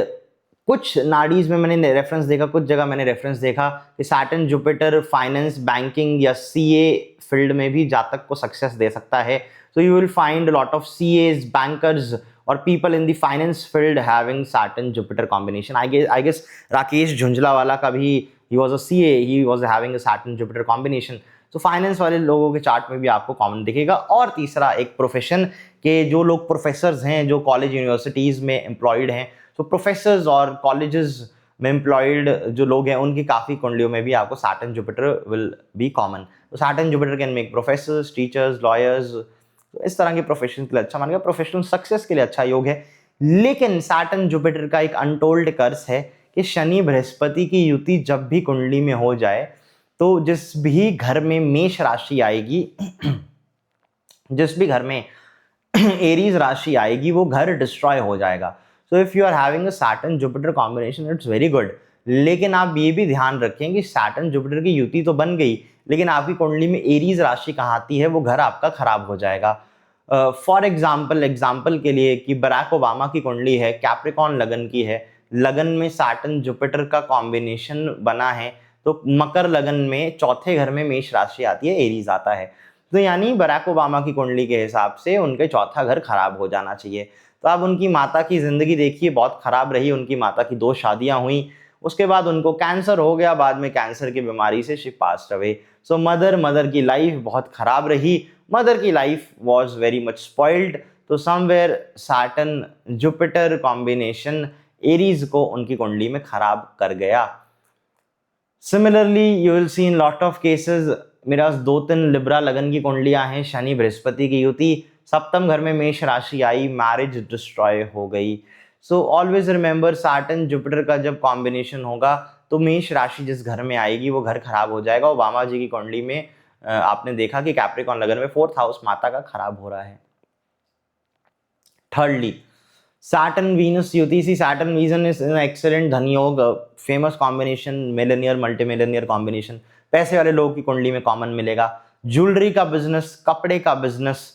कुछ नाड़ीज में मैंने रेफरेंस देखा, कुछ जगह मैंने रेफरेंस देखा कि सैटर्न जुपिटर फाइनेंस, बैंकिंग या CA फील्ड में भी जातक को सक्सेस दे सकता है। So you will find lot of CAs, bankers और people in the finance field having Saturn Jupiter combination. I guess Rakesh Jhunjhunwala का भी he was a CA, he was having a Saturn Jupiter combination. तो finance वाले लोगों के chart में भी आपको कॉमन दिखेगा। और तीसरा एक प्रोफेशन के जो लोग प्रोफेसर्स हैं, जो कॉलेज यूनिवर्सिटीज़ में एम्प्लॉयड हैं, तो प्रोफेसर्स और कॉलेजेस में एम्प्लॉयड जो लोग हैं उनकी काफ़ी कुंडलियों में भी आपको Saturn Jupiter will be common. तो Saturn Jupiter can make professors, teachers, lawyers, तो इस तरह के प्रोफेशन के लिए अच्छा माना गया, प्रोफेशनल सक्सेस के लिए अच्छा योग है। लेकिन सैटर्न जुपिटर का एक अनटोल्ड कर्स है कि शनि बृहस्पति की युति जब भी कुंडली में हो जाए तो जिस भी घर में मेष राशि आएगी जिस भी घर में एरीज राशि आएगी वो घर डिस्ट्रॉय हो जाएगा। So if you are having a Saturn Jupiter combination it's very good. लेकिन आप ये भी ध्यान रखें कि सैटर्न जुपिटर की युति तो बन गई, लेकिन आपकी कुंडली में एरीज राशि कहाँ आती है, वो घर आपका खराब हो जाएगा। फॉर एग्जाम्पल के लिए कि बराक ओबामा की कुंडली है, कैप्रिकॉन लगन की है, लगन में सैटर्न जुपिटर का कॉम्बिनेशन बना है, तो मकर लगन में चौथे घर में मेष राशि आती है, एरीज आता है। तो यानी बराक ओबामा की कुंडली के हिसाब से उनके चौथा घर खराब हो जाना चाहिए। तो आप उनकी माता की जिंदगी देखिए, बहुत खराब रही। उनकी माता की 2 शादियां हुई, उसके बाद उनको कैंसर हो गया, बाद में कैंसर की बीमारी से she passed away. So mother की लाइफ बहुत खराब रही, मदर की life was very much spoiled. तो somewhere Saturn Jupiter combination Aries को उनकी कुंडली में खराब कर गया। Similarly you will see in lot of cases, मेरे पास 2-3 लिब्रा लगन की कुंडलियां हैं, शनि बृहस्पति की युति, सप्तम घर में मेष राशि आई, मैरिज डिस्ट्रॉय हो गई। So always remember Saturn Jupiter का जब कॉम्बिनेशन होगा तो मेष राशि जिस घर में आएगी वो घर खराब हो जाएगा। ओबामा जी की कुंडली में आपने देखा कि कैप्रिकॉन लगन में 4th हाउस माता का खराब हो रहा है। Thirdly Saturn Venus yuti, see Saturn वीजन is an excellent dhan yoga, famous combination, millionaire multi millionaire combination, पैसे वाले लोगों की कुंडली में कॉमन मिलेगा। ज्वेलरी का बिजनेस, कपड़े का business,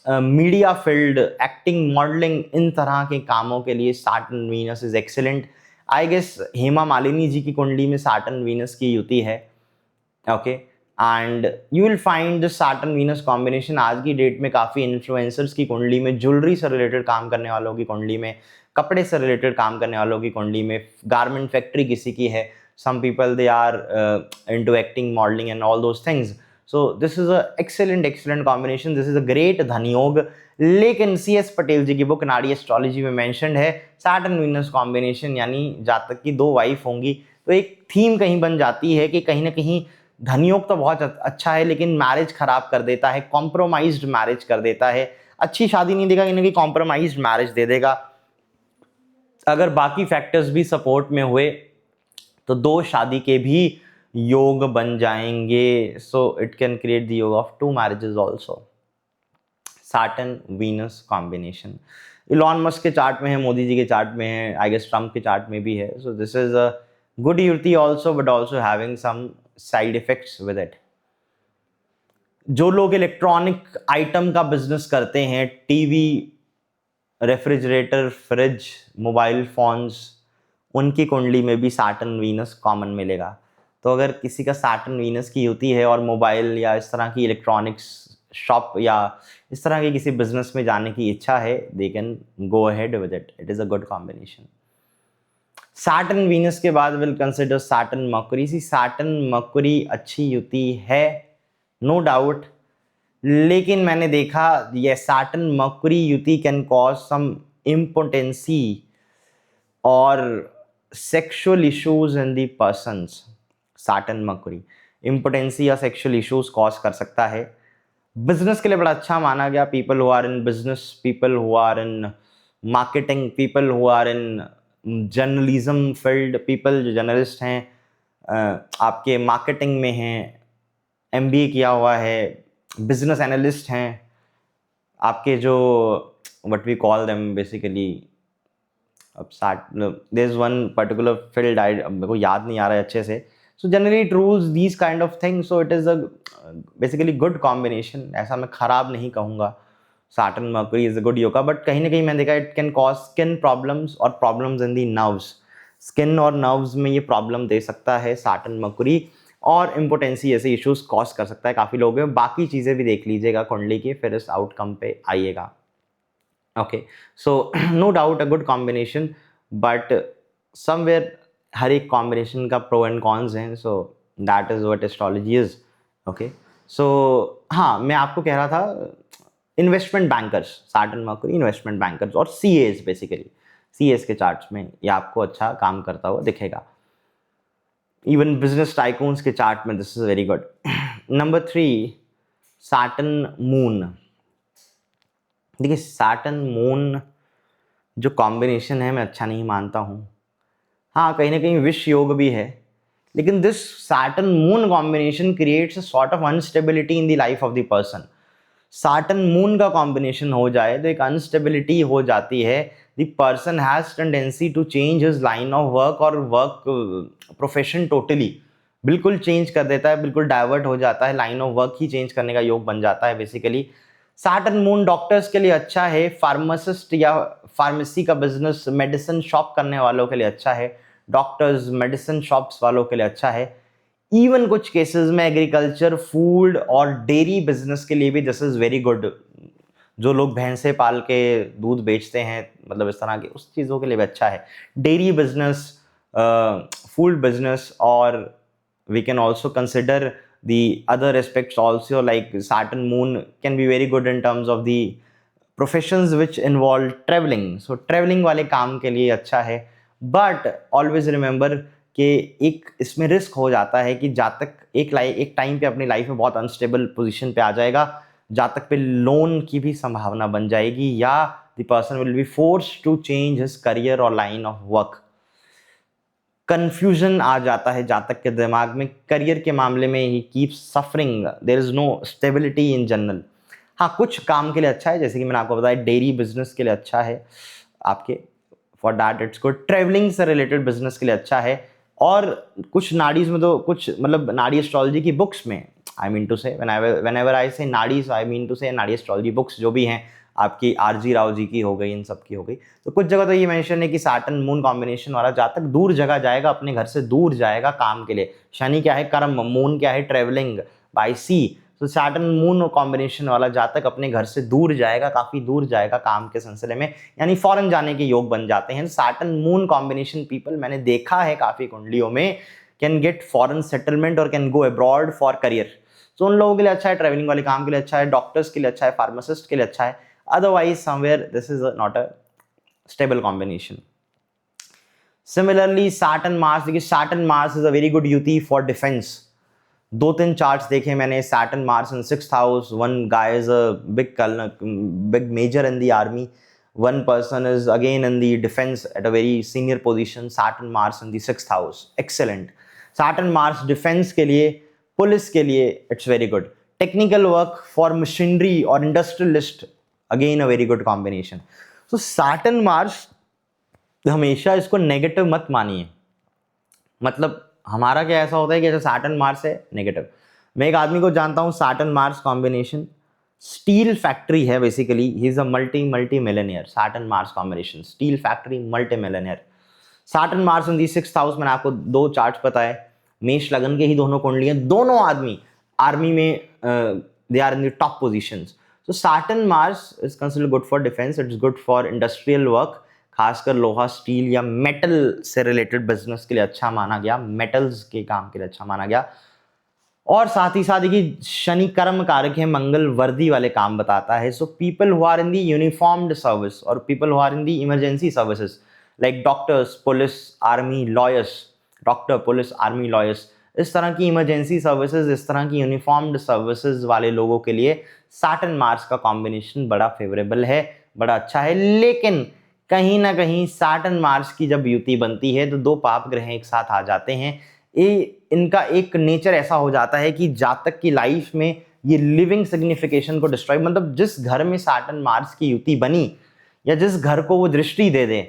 media field, acting, modelling, इन तरह के कामों के लिए Saturn Venus is excellent. I guess Hema Malini ji की कुंडली में सैटर्न वीनस की युति है। Okay, and you will find the Saturn Venus combination आज की डेट में काफ़ी इन्फ्लुएंसर्स की कुंडली में, ज्वेलरी से रिलेटेड काम करने वालों की कुंडली में, कपड़े से रिलेटेड काम करने वालों की कुंडली में, गारमेंट फैक्ट्री किसी की है, some people they are into acting, modelling and all those things. So this is a excellent combination, this is a great धनयोग। लेकिन CS पटेल जी की बुक नाड़ी एस्ट्रोलॉजी में मेंशन्ड है सैटर्न वीनस कॉम्बिनेशन, यानी जातक की 2 वाइफ होंगी, तो एक थीम कहीं बन जाती है कि कहीं ना कहीं धनयोग तो बहुत अच्छा है लेकिन मैरिज खराब कर देता है, कॉम्प्रोमाइज्ड मैरिज कर देता है। अच्छी शादी नहीं देगा, कहीं कॉम्प्रोमाइज्ड मैरिज दे देगा। अगर बाकी फैक्टर्स भी सपोर्ट में हुए तो 2 शादी के भी योग बन जाएंगे। So it can create the yoga of 2 marriages also. Saturn Venus combination Elon Musk के चार्ट में है, मोदी जी के चार्ट में है, आई गेस ट्रम्प के चार्ट में भी है। So this is a good yuti also, but also having some side effects with it. जो लोग इलेक्ट्रॉनिक आइटम का बिजनेस करते हैं, TV, refrigerator, fridge, mobile phones, उनकी कुंडली में भी सैटर्न वीनस कॉमन मिलेगा। तो अगर किसी का सैटर्न वीनस की युति है और मोबाइल या इस तरह की इलेक्ट्रॉनिक्स शॉप या इस तरह के किसी बिजनेस में जाने की इच्छा है, they can go ahead with it, it is a good combination. Saturn Venus के बाद will consider Saturn Mercury. See Saturn Mercury अच्छी युति है, नो डाउट, लेकिन मैंने देखा ये सैटर्न मर्क्यूरी युति कैन कॉज सम इम्पोटेंसी और sexual issues in the persons. Saturn Mercury impotency या सेक्सुअल इश्यूज कॉज कर सकता है। बिजनेस के लिए बड़ा अच्छा माना गया, people who are in business, people who are in marketing, people who are in journalism field, people जो जर्नलिस्ट हैं, आपके मार्केटिंग में हैं, MBA किया हुआ है, बिजनेस एनालिस्ट हैं, आपके जो what we call them basically, अब there is one particular field, मेरे को याद नहीं आ रहा है अच्छे से। So generally it rules these kind of things, so it is a basically good combination, ऐसा मैं खराब नहीं कहूँगा। Saturn Mercury is a good yoga, but कहीं ना कहीं मैंने देखा it can cause skin problems और problems in the nerves. Skin और नर्व्स में ये प्रॉब्लम दे सकता है सैटर्न मर्क्यूरी, और इम्पोटेंसी ऐसे इश्यूज कॉज कर सकता है काफ़ी लोगों में। बाकी चीज़ें भी देख लीजिएगा कुंडली की, फिर इस आउटकम पे आइएगा। Okay, so no doubt a good combination, but somewhere हर एक कॉम्बिनेशन का प्रो एंड कॉन्स हैं, so that is what astrology is. Okay, so हाँ, मैं आपको कह रहा था investment bankers, Saturn Mercury investment bankers और सीएस, बेसिकली सीएस के चार्ट्स में ये आपको अच्छा काम करता हुआ दिखेगा। इवन बिजनेस टाइकून्स के चार्ट में this is very good. Number 3, Saturn Moon. देखिए सैटर्न मून जो कॉम्बिनेशन है मैं अच्छा नहीं मानता हूँ। हाँ, कहीं ना कहीं विश योग भी है, लेकिन this Saturn moon combination creates a sort of unstability in the life of the person. Saturn moon का कॉम्बिनेशन हो जाए तो एक अनस्टेबिलिटी हो जाती है। The person has tendency to change his line of work और वर्क प्रोफेशन टोटली, बिल्कुल चेंज कर देता है, बिल्कुल डाइवर्ट हो जाता है, लाइन ऑफ वर्क ही चेंज करने का योग बन जाता है बेसिकली। सैटर्न मून डॉक्टर्स के लिए अच्छा है, फार्मासिस्ट या फार्मेसी का बिजनेस, मेडिसिन शॉप करने वालों के लिए अच्छा है, डॉक्टर्स, मेडिसिन शॉप्स वालों के लिए अच्छा है। इवन कुछ केसेस में एग्रीकल्चर, फूड और डेयरी बिजनेस के लिए भी दिस इज वेरी गुड। जो लोग भैंसे पाल के दूध बेचते हैं, मतलब इस तरह के उस चीज़ों के लिए भी अच्छा है। डेयरी बिजनेस, फूड बिजनेस, और we can also consider the other aspects also, like Saturn moon can be very good in terms of the professions which involve traveling, so traveling वाले काम के लिए अच्छा है। but always remember कि एक इसमें रिस्क हो जाता है कि जातक एक टाइम पे अपनी लाइफ में बहुत अनस्टेबल पोजीशन पे आ जाएगा, जातक पे लोन की भी संभावना बन जाएगी, या the person will be forced to change his career और लाइन ऑफ वर्क। कंफ्यूजन आ जाता है जातक के दिमाग में, करियर के मामले में ही keep suffering, there is no stability in general. हाँ, कुछ काम के लिए अच्छा है, जैसे कि मैंने आपको बताया डेयरी बिजनेस के लिए अच्छा है आपके, for that it's good. Travelling से रिलेटेड बिजनेस के लिए अच्छा है। और कुछ नाड़ीज में तो कुछ मतलब नाड़ी एस्ट्रोलॉजी की बुक्स में, आई मीन टू से व्हेनेवर आई से नाड़ीज, आई मीन टू से नाड़ी एस्ट्रोलॉजी बुक्स जो भी हैं आपकी, आरजी राव जी की हो गई, इन सब की हो गई, तो कुछ जगह तो ये मेंशन है कि सैटर्न मून कॉम्बिनेशन वाला जातक दूर जगह जाएगा, अपने घर से दूर जाएगा काम के लिए। शनि क्या है? कर्म। मून क्या है? ट्रेवलिंग बाय सी। तो सैटर्न मून कॉम्बिनेशन वाला जातक अपने घर से दूर जाएगा, काफी दूर जाएगा काम के सिलसिले में, यानी फॉरेन जाने के योग बन जाते हैं। सैटर्न मून कॉम्बिनेशन पीपल मैंने देखा है काफी कुंडलियों में, कैन गेट फॉरेन सेटलमेंट और can go abroad for career. तो उन लोगों के लिए अच्छा है, ट्रेवलिंग वाले काम के लिए अच्छा है, डॉक्टर्स के लिए अच्छा है, फार्मासिस्ट के लिए अच्छा है। Otherwise, somewhere this is not a stable combination. Similarly, Saturn Mars, देखिए Saturn Mars is a very good युति for defense. 2-3 charts देखे मैंने, Saturn Mars in 6th house. One guy is a big major in the army. One person is again in the defense at a very senior position. Saturn Mars in the 6th house. Excellent. Saturn Mars defense के लिए, police के लिए it's very good. Technical work for machinery or industrialist, again a very good combination. So Saturn Mars हमेशा इसको negative मत मानिए, मतलब हमारा क्या ऐसा होता है कि ऐसा सैटर्न मार्स है नेगेटिव। मैं एक आदमी को जानता हूँ, Saturn Mars combination, steel factory है basically, he is a multi millionaire. Saturn Mars combination, steel factory, multi millionaire. Saturn Mars in the 6th house, मैंने आपको 2 चार्ट बताए, मेष लगन के ही दोनों कुंडलियां, दोनों आदमी आर्मी में they are in the top positions. So Saturn Mars is considered good for defense. It's good for industrial work, खासकर लोहा, स्टील या मेटल से रिलेटेड बिजनेस के लिए अच्छा माना गया, मेटल्स के काम के लिए अच्छा माना गया। और साथ ही साथ कि शनि कर्म कारक है, मंगल वर्दी वाले काम बताता है। So people who are in the uniformed service और people who are in the emergency services, like doctors, police, army, lawyers, doctor, police, army, lawyers, इस तरह की इमरजेंसी सर्विसेज, इस तरह की यूनिफॉर्म्ड सर्विसेज वाले लोगों के लिए सैटर्न मार्स का कॉम्बिनेशन बड़ा फेवरेबल है, बड़ा अच्छा है। लेकिन कहीं ना कहीं सैटर्न मार्स की जब युति बनती है तो 2 पाप ग्रह एक साथ आ जाते हैं। इनका एक नेचर ऐसा हो जाता है कि जातक की लाइफ में ये लिविंग सिग्निफिकेशन को डिस्ट्रॉय, मतलब जिस घर में सैटर्न मार्स की युति बनी या जिस घर को वो दृष्टि दे दे,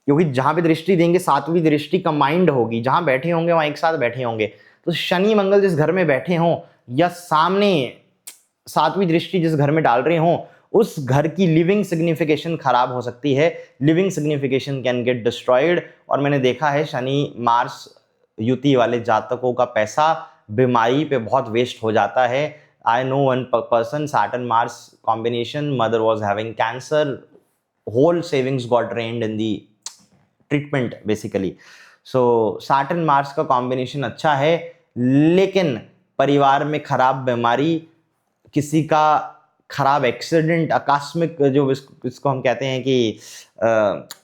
क्योंकि जहां पे दृष्टि देंगे 7वीं दृष्टि कंबाइंड होगी, जहां बैठे होंगे वहां एक साथ बैठे होंगे, तो शनि मंगल जिस घर में बैठे हों या सामने 7वीं दृष्टि जिस घर में डाल रहे हों, उस घर की लिविंग सिग्निफिकेशन खराब हो सकती है, living signification can get destroyed. और मैंने देखा है शनि मार्स युति वाले जातकों का पैसा बीमारी पे बहुत वेस्ट हो जाता है। I know one person, Saturn Mars combination, mother was having cancer, whole savings got drained in the treatment basically. So Saturn Mars का कॉम्बिनेशन अच्छा है, लेकिन परिवार में खराब बीमारी, किसी का खराब एक्सीडेंट, आकस्मिक जो इसको हम कहते हैं कि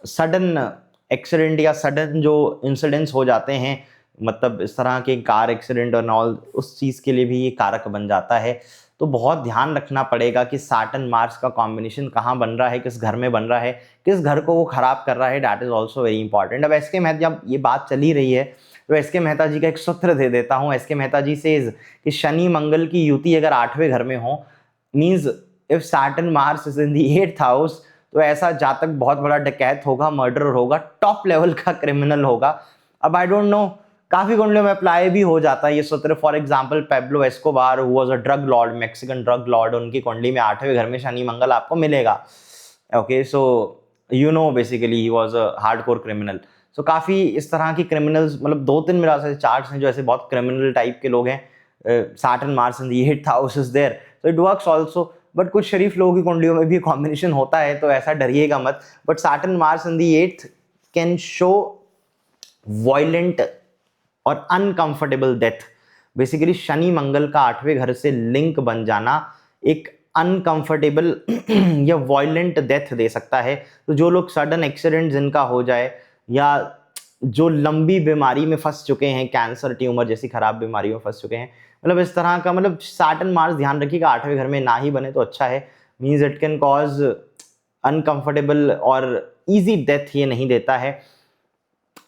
सडन एक्सीडेंट या सडन जो इंसिडेंट्स हो जाते हैं, मतलब इस तरह के कार एक्सीडेंट और ऑल, उस चीज़ के लिए भी ये कारक बन जाता है। तो बहुत ध्यान रखना पड़ेगा कि सैटर्न मार्स का कॉम्बिनेशन कहाँ बन रहा है, किस घर में बन रहा है, किस घर को वो खराब कर रहा है, that is also very important. अब एस के मेहता, जब ये बात चली रही है तो एस के मेहता जी का एक सूत्र दे देता हूँ। एस के मेहता जी से कि शनि मंगल की युति अगर 8वें घर में हो, means if Saturn Mars is in the 8th house, तो ऐसा जातक बहुत बड़ा डकैत होगा, मर्डरर होगा, टॉप लेवल का क्रिमिनल होगा। अब आई डोंट नो, काफी कुंडलियों में अप्लाई भी हो जाता है ये सूत्र। For example Pablo Escobar, who was a drug Lord, Mexican drug Lord, उनकी कुंडली में 8वें घर में शनि मंगल आपको मिलेगा। Okay, so you know basically he was a hardcore criminal. सो काफी इस तरह की क्रिमिनल्स, मतलब 2-3 मेरा ऐसे चार्ट्स हैं जो ऐसे बहुत क्रिमिनल टाइप के लोग हैं। Saturn Mars in the 8th house is there, so it works also. But कुछ शरीफ लोगों की कुंडलियों में भी कॉम्बिनेशन होता है, तो ऐसा डरिएगा मत। But Saturn Mars in the 8th can show violent और अनकंफर्टेबल डेथ। बेसिकली शनि मंगल का 8वें घर से लिंक बन जाना एक अनकंफर्टेबल या वायलेंट डेथ दे सकता है। तो जो लोग सडन एक्सीडेंट जिनका हो जाए, या जो लंबी बीमारी में फंस चुके हैं, कैंसर, ट्यूमर जैसी खराब बीमारियों में फंस चुके हैं, मतलब इस तरह का, मतलब सैटर्न मार्स ध्यान रखिएगा 8वें घर में ना ही बने तो अच्छा है। Means it can cause uncomfortable और इजी डेथ ये नहीं देता है।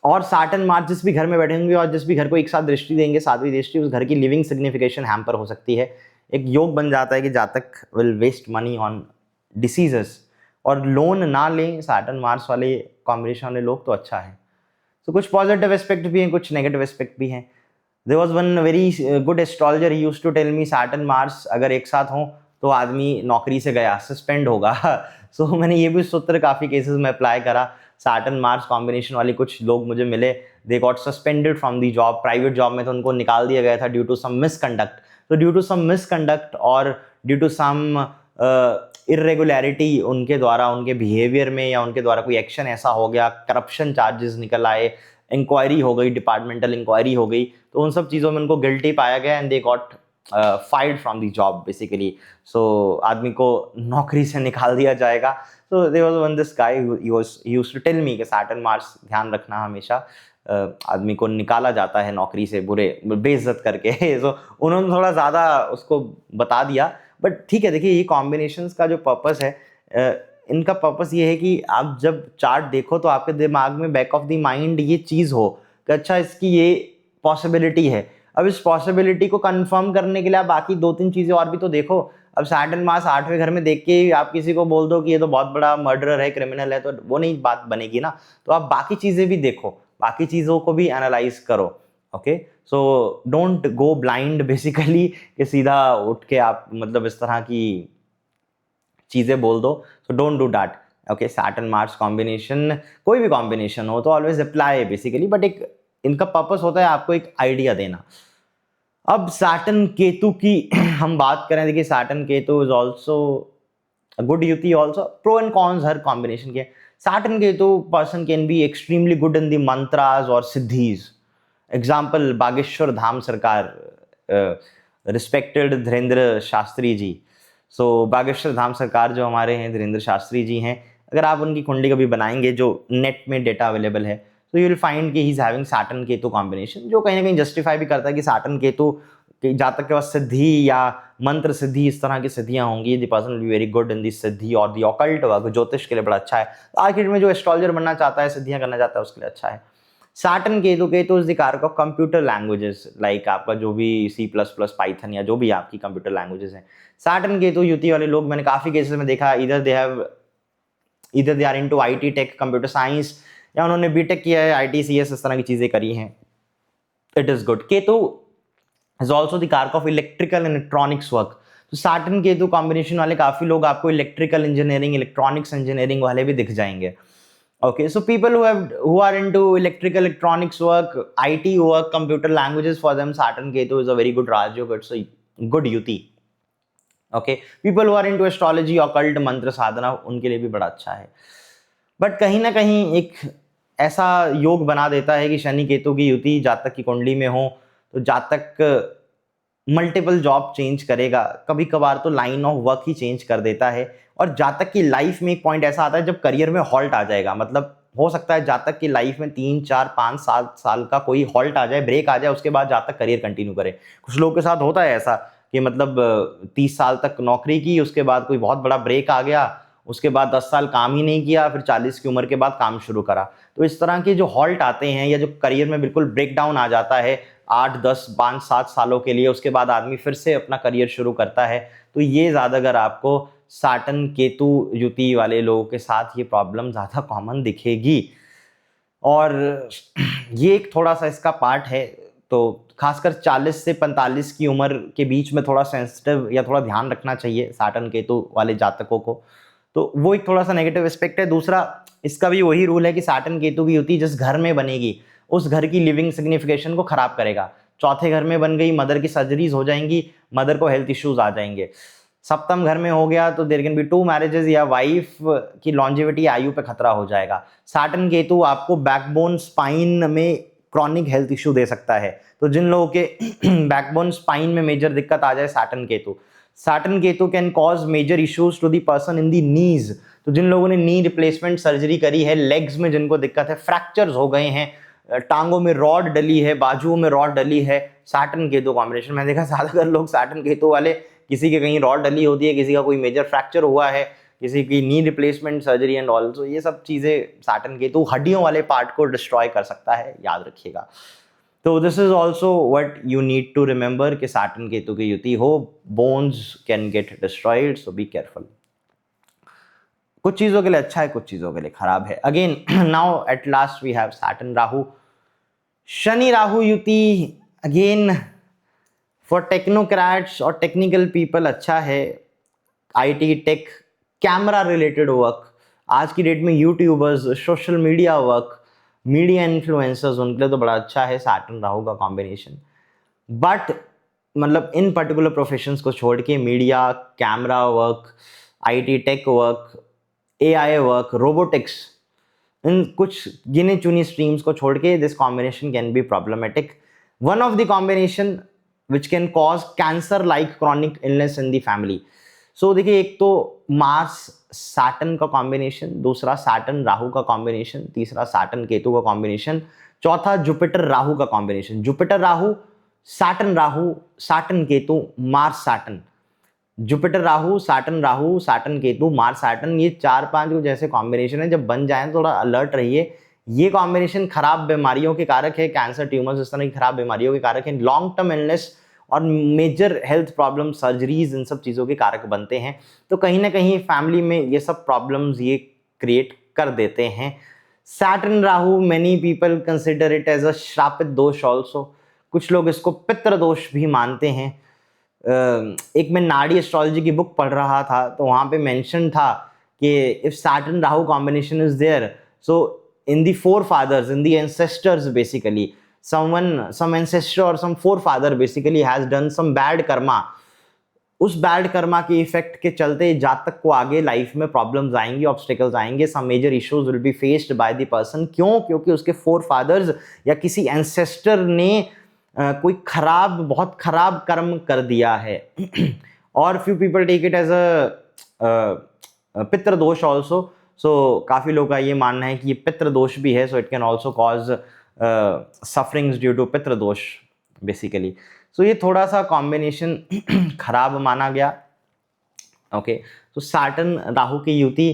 और सैटर्न मार्स जिस भी घर में बैठे होंगे और जिस भी घर को एक साथ दृष्टि देंगे, 7वीं दृष्टि, उस घर की लिविंग सिग्निफिकेशन हैम्पर हो सकती है। एक योग बन जाता है कि जातक will waste money on diseases, और लोन ना लें सैटर्न मार्स वाले कॉम्बिनेशन वाले लोग, तो अच्छा है। तो कुछ पॉजिटिव एस्पेक्ट भी हैं, कुछ नेगेटिव एस्पेक्ट भी हैं। There was one very good astrologer, he used to tell me Saturn Mars अगर एक साथ हो तो आदमी नौकरी से गया, सस्पेंड होगा। सो मैंने ये भी सूत्र काफ़ी केसेस में अप्लाई करा। सैटर्न मार्स कॉम्बिनेशन वाले कुछ लोग मुझे मिले, they got suspended from the job, private job में तो उनको निकाल दिया गया था ड्यू टू सम मिसकंडक्ट। तो ड्यू टू सम मिसकंडक्ट और ड्यू टू सम इरेगुलरिटी उनके द्वारा, उनके बिहेवियर में, या उनके द्वारा कोई एक्शन ऐसा हो गया, करप्शन चार्जेस निकल आए, इंक्वायरी हो गई, डिपार्टमेंटल इंक्वायरी हो गई, तो उन सब चीज़ों में उनको गिल्टी पाया गया and they got fired from the job basically. So आदमी को नौकरी से निकाल दिया जाएगा। So there was one this guy he used to tell me कि सैटर्न मार्स ध्यान रखना हमेशा, आदमी को निकाला जाता है नौकरी से बुरे बेइज्जत करके। सो उन्होंने थोड़ा ज़्यादा उसको बता दिया, बट ठीक है। देखिए, ये कॉम्बिनेशंस का जो पर्पस है, इनका पर्पस ये है कि आप जब चार्ट देखो तो आपके दिमाग में बैक ऑफ द माइंड ये चीज़ हो कि अच्छा इसकी ये पॉसिबिलिटी है। अब इस पॉसिबिलिटी को कंफर्म करने के लिए आप बाकी 2-3 चीज़ें और भी तो देखो। अब सैटर्न मार्स 8वें घर में देख के आप किसी को बोल दो कि ये तो बहुत बड़ा मर्डरर है, क्रिमिनल है, तो वो नहीं बात बनेगी ना। तो आप बाकी चीज़ें भी देखो, बाकी चीज़ों को भी एनालाइज करो। Okay, so don't go blind basically कि सीधा उठ के आप मतलब इस तरह की चीज़ें बोल दो। So don't do that. Okay, Saturn Mars combination, कोई भी कॉम्बिनेशन हो तो ऑलवेज अप्लाई बेसिकली, बट एक इनका पर्पस होता है आपको एक आइडिया देना। अब सैटर्न केतु की हम बात करें, देखिए Saturn Ketu is also good yuti, also pro and cons हर कॉम्बिनेशन के। Saturn Ketu person can be extremely good in the mantras और siddhis. Example Bageshwar Dham Sarkar, respected Dhirendra Shastri ji. So Bageshwar Dham Sarkar जो हमारे हैं धीरेन्द्र शास्त्री जी हैं, अगर आप उनकी कुंडली कभी बनाएंगे जो नेट में डेटा अवेलेबल है, तो यू विल फाइंड कि he is having Saturn Ketu combination, जो कहीं ना कहीं जस्टिफाई भी करता है कि सैटर्न केतु जातक के पास सिद्धि या मंत्र सिद्धि इस तरह की सिद्धियां होंगी। The person will be very good in the siddhi और दी ऑकल्ट वर्क, ज्योतिष के लिए बड़ा अच्छा है। आखिर में जो एस्ट्रोलॉजर बनना चाहता है, सिद्धियां करना चाहता है, उसके लिए अच्छा है। Saturn Ketu, Ketu is the karak of computer languages, like आपका जो भी C++, पाइथन या जो भी आपकी कंप्यूटर लैंग्वेजेस हैं। सैटर्न केतु युति वाले लोग मैंने काफी केसेस में देखा, इधर they are into IT tech, computer science, या उन्होंने बीटेक किया है, IT CS इस तरह की चीजें करी हैं। It is good. Ketu is also the karak of electrical and electronics work. तो सैटर्न केतु कॉम्बिनेशन वाले काफी लोग आपको इलेक्ट्रिकल इंजीनियरिंग, इलेक्ट्रॉनिक्स इंजीनियरिंग वाले भी दिख जाएंगे। Okay, so people who are into electrical electronics work, IT work, computer languages, for them Saturn Ketu is a very good Rajyog. It's a good युति। Okay, people who are into astrology, occult, मंत्र साधना, उनके लिए भी बड़ा अच्छा है। But कहीं ना कहीं एक ऐसा योग बना देता है कि शनि केतु की युति जातक की कुंडली में हो तो जातक मल्टीपल जॉब चेंज करेगा, कभी कभार तो लाइन ऑफ वर्क ही चेंज कर देता है। और जातक की लाइफ में एक पॉइंट ऐसा आता है जब करियर में हॉल्ट आ जाएगा, मतलब हो सकता है जातक की लाइफ में 3 4 5 7 साल का कोई हॉल्ट आ जाए, ब्रेक आ जाए, उसके बाद जातक करियर कंटिन्यू करे। कुछ लोगों के साथ होता है ऐसा कि मतलब 30 साल तक नौकरी की, उसके बाद कोई बहुत बड़ा ब्रेक आ गया, उसके बाद 10 साल काम ही नहीं किया, फिर 40 की उम्र के बाद काम शुरू करा। तो इस तरह के जो हॉल्ट आते हैं या जो करियर में बिल्कुल ब्रेक डाउन आ जाता है 8 10 5 7 सालों के लिए, उसके बाद आदमी फिर से अपना करियर शुरू करता है, तो ये ज़्यादा अगर आपको साटन केतु युति वाले लोगों के साथ ये प्रॉब्लम ज़्यादा कॉमन दिखेगी। और ये एक थोड़ा सा इसका पार्ट है। तो खासकर 40 से 45 की उम्र के बीच में थोड़ा सेंसिटिव या थोड़ा ध्यान रखना चाहिए साटन केतु वाले जातकों को, तो वो एक थोड़ा सा नेगेटिव एस्पेक्ट है। दूसरा, इसका भी वही रूल है कि साटन केतु की युति जिस घर में बनेगी उस घर की लिविंग सिग्निफिकेशन को खराब करेगा। चौथे घर में बन गई, मदर की सर्जरीज हो जाएंगी, मदर को हेल्थ इश्यूज आ जाएंगे। सप्तम घर में हो गया तो देयर कैन बी 2 मैरिजेस या वाइफ की लॉन्जेविटी आयु पे खतरा हो जाएगा। साटन केतु आपको बैकबोन स्पाइन में क्रॉनिक हेल्थ इश्यू दे सकता है। तो जिन लोगों के बैकबोन स्पाइन में मेजर दिक्कत आ जाए, Saturn Ketu can cause major issues to the person in the knees. तो जिन लोगों ने नी रिप्लेसमेंट सर्जरी करी है, लेग्स में जिनको दिक्कत है, फ्रैक्चर्स हो गए हैं, टांगों में रॉड डली है, बाजुओं में रॉड डली है, साटन केतु कॉम्बिनेशन में देखा ज्यादातर लोग साटन केतु वाले, किसी के कहीं रॉड डली होती है, किसी का कोई मेजर फ्रैक्चर हुआ है, किसी की knee replacement surgery and all. तो ये सब चीजें साटन केतु हड्डियों वाले पार्ट को डिस्ट्रॉय कर सकता है, याद रखिएगा। तो this is also what you need to remember कि साटन केतु की युति हो, bones can get destroyed, so be careful. कुछ चीजों के लिए अच्छा है, कुछ चीजों के लिए खराब है। Again now at last we have Saturn Rahu. Shani Rahu युति अगेन फॉर टेक्नोक्रेट्स और टेक्निकल पीपल अच्छा है। IT, tech, camera related work, आज की डेट में YouTubers, social media work, media influencers, उनके लिए तो बड़ा अच्छा है सैटर्न राहु का कॉम्बिनेशन। बट मतलब इन पर्टिकुलर प्रोफेशंस को छोड़ के media, camera work, IT tech work, AI work, robotics, इन कुछ गिने चुनी स्ट्रीम्स को छोड़ के this combination can be problematic. One of the combination which can cause cancer like chronic illness in the family. So देखिए, एक तो मार्स सैटर्न का कॉम्बिनेशन, दूसरा सैटर्न राहु का कॉम्बिनेशन, तीसरा सैटर्न केतु का कॉम्बिनेशन, चौथा जुपिटर राहु का combination. Jupiter Rahu, Saturn Ketu, Mars Saturn, Jupiter Rahu, Saturn Ketu, Mars Saturn, ये 4-5 कुछ ऐसे कॉम्बिनेशन है। जब बन जाए थोड़ा अलर्ट रहिए। ये कॉम्बिनेशन खराब बीमारियों के कारक है, कैंसर, ट्यूमर्स, इस तरह की खराब बीमारियों के कारक है, लॉन्ग टर्म इलनेस और मेजर हेल्थ प्रॉब्लम, सर्जरीज, इन सब चीज़ों के कारक बनते हैं। तो कहीं ना कहीं फैमिली में ये सब प्रॉब्लम्स ये क्रिएट कर देते हैं। Saturn Rahu, many people consider it as a shrapit dosh also. कुछ लोग इसको पितृ दोष भी मानते हैं। एक मैं नाड़ी एस्ट्रोलॉजी की बुक पढ़ रहा था तो वहाँ पे मेंशन था कि if Saturn Rahu combination is there, so in the forefathers, in the ancestors, basically some ancestor or some forefather basically has done some bad karma। उस बैड कर्मा के इफेक्ट के चलते जातक को आगे लाइफ में प्रॉब्लम्स आएंगी, ऑब्स्टिकल्स आएंगे, some major issues will be faced by the person. क्यों? क्योंकि उसके फोरफादर्स या किसी एंसेस्टर ने कोई बहुत खराब कर्म कर दिया है। और few people take it as a pitru dosh also. सो काफ़ी लोगों का ये मानना है कि ये पितृ दोष भी है। So it can also cause sufferings due to pitru dosh basically. सो ये थोड़ा सा कॉम्बिनेशन खराब माना गया। ओके, तो सैटर्न राहु की युति,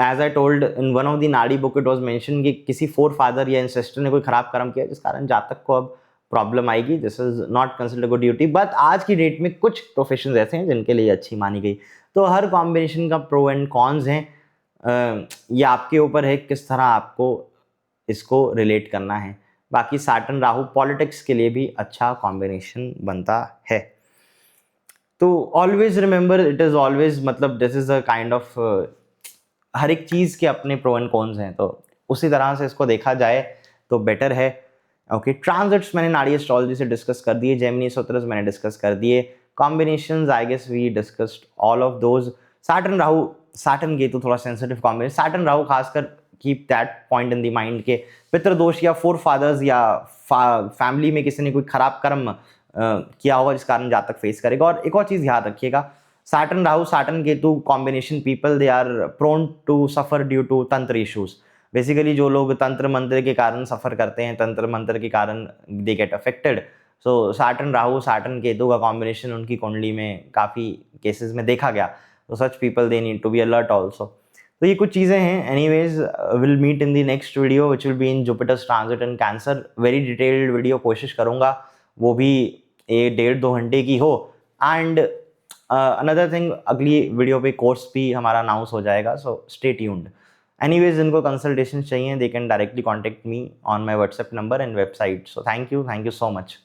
as I told in one of the nadi book, it was mention कि किसी फोर फादर या एंसेस्टर ने कोई खराब कर्म किया जिस कारण जातक को अब प्रॉब्लम आएगी। This is not considered good duty. But आज की डेट में कुछ प्रोफेशंस ऐसे हैं जिनके लिए अच्छी मानी गई। तो हर कॉम्बिनेशन का प्रो एंड कॉन्स हैं। ये आपके ऊपर है किस तरह आपको इसको रिलेट करना है। बाकी सैटर्न राहु पॉलिटिक्स के लिए भी अच्छा कॉम्बिनेशन बनता है। तो always remember, it is always, मतलब this is a kind of, हर एक चीज़ के अपने प्रो एंड कॉन्स हैं, तो उसी तरह से इसको देखा जाए तो बेटर है। ओके, ट्रांजिट्स मैंने नाड़ी एस्ट्रोलॉजी से डिस्कस कर दिए, जेमिनी सूत्रस मैंने डिस्कस कर दिए, combinations I guess we discussed all of those. Saturn Rahu, Saturn Ketu थोड़ा सेंसिटिव कॉम्बिनेशन। सैटर्न राहु खासकर keep that point in the mind के पितृदोष या फोर फादर्स या फैमिली में किसी ने कोई खराब कर्म किया होगा जिस कारण जातक फेस करेगा। और एक और चीज़ याद रखिएगा, Saturn Rahu Saturn Ketu combination people they are prone to suffer due to tantra issues. Basically जो लोग तंत्र मंत्र के कारण सफ़र करते हैं, तंत्र मंत्र के कारण they get affected. So Saturn Rahu Saturn Ketu का कॉम्बिनेशन उनकी कुंडली में काफ़ी केसेस में देखा गया। तो such people they need to be alert also. तो ये कुछ चीज़ें हैं। Anyways will meet in the next video which will be in Jupiter's transit in cancer. Very detailed video कोशिश करूँगा वो भी 1.5-2 घंटे की हो। एंड अनदर थिंग, अगली वीडियो पे कोर्स भी हमारा अनाउंस हो जाएगा, सो स्टे ट्यून्ड। एनीवेज जिनको कंसल्टेशन चाहिए they can directly contact me on my WhatsApp number and website. So thank you so much.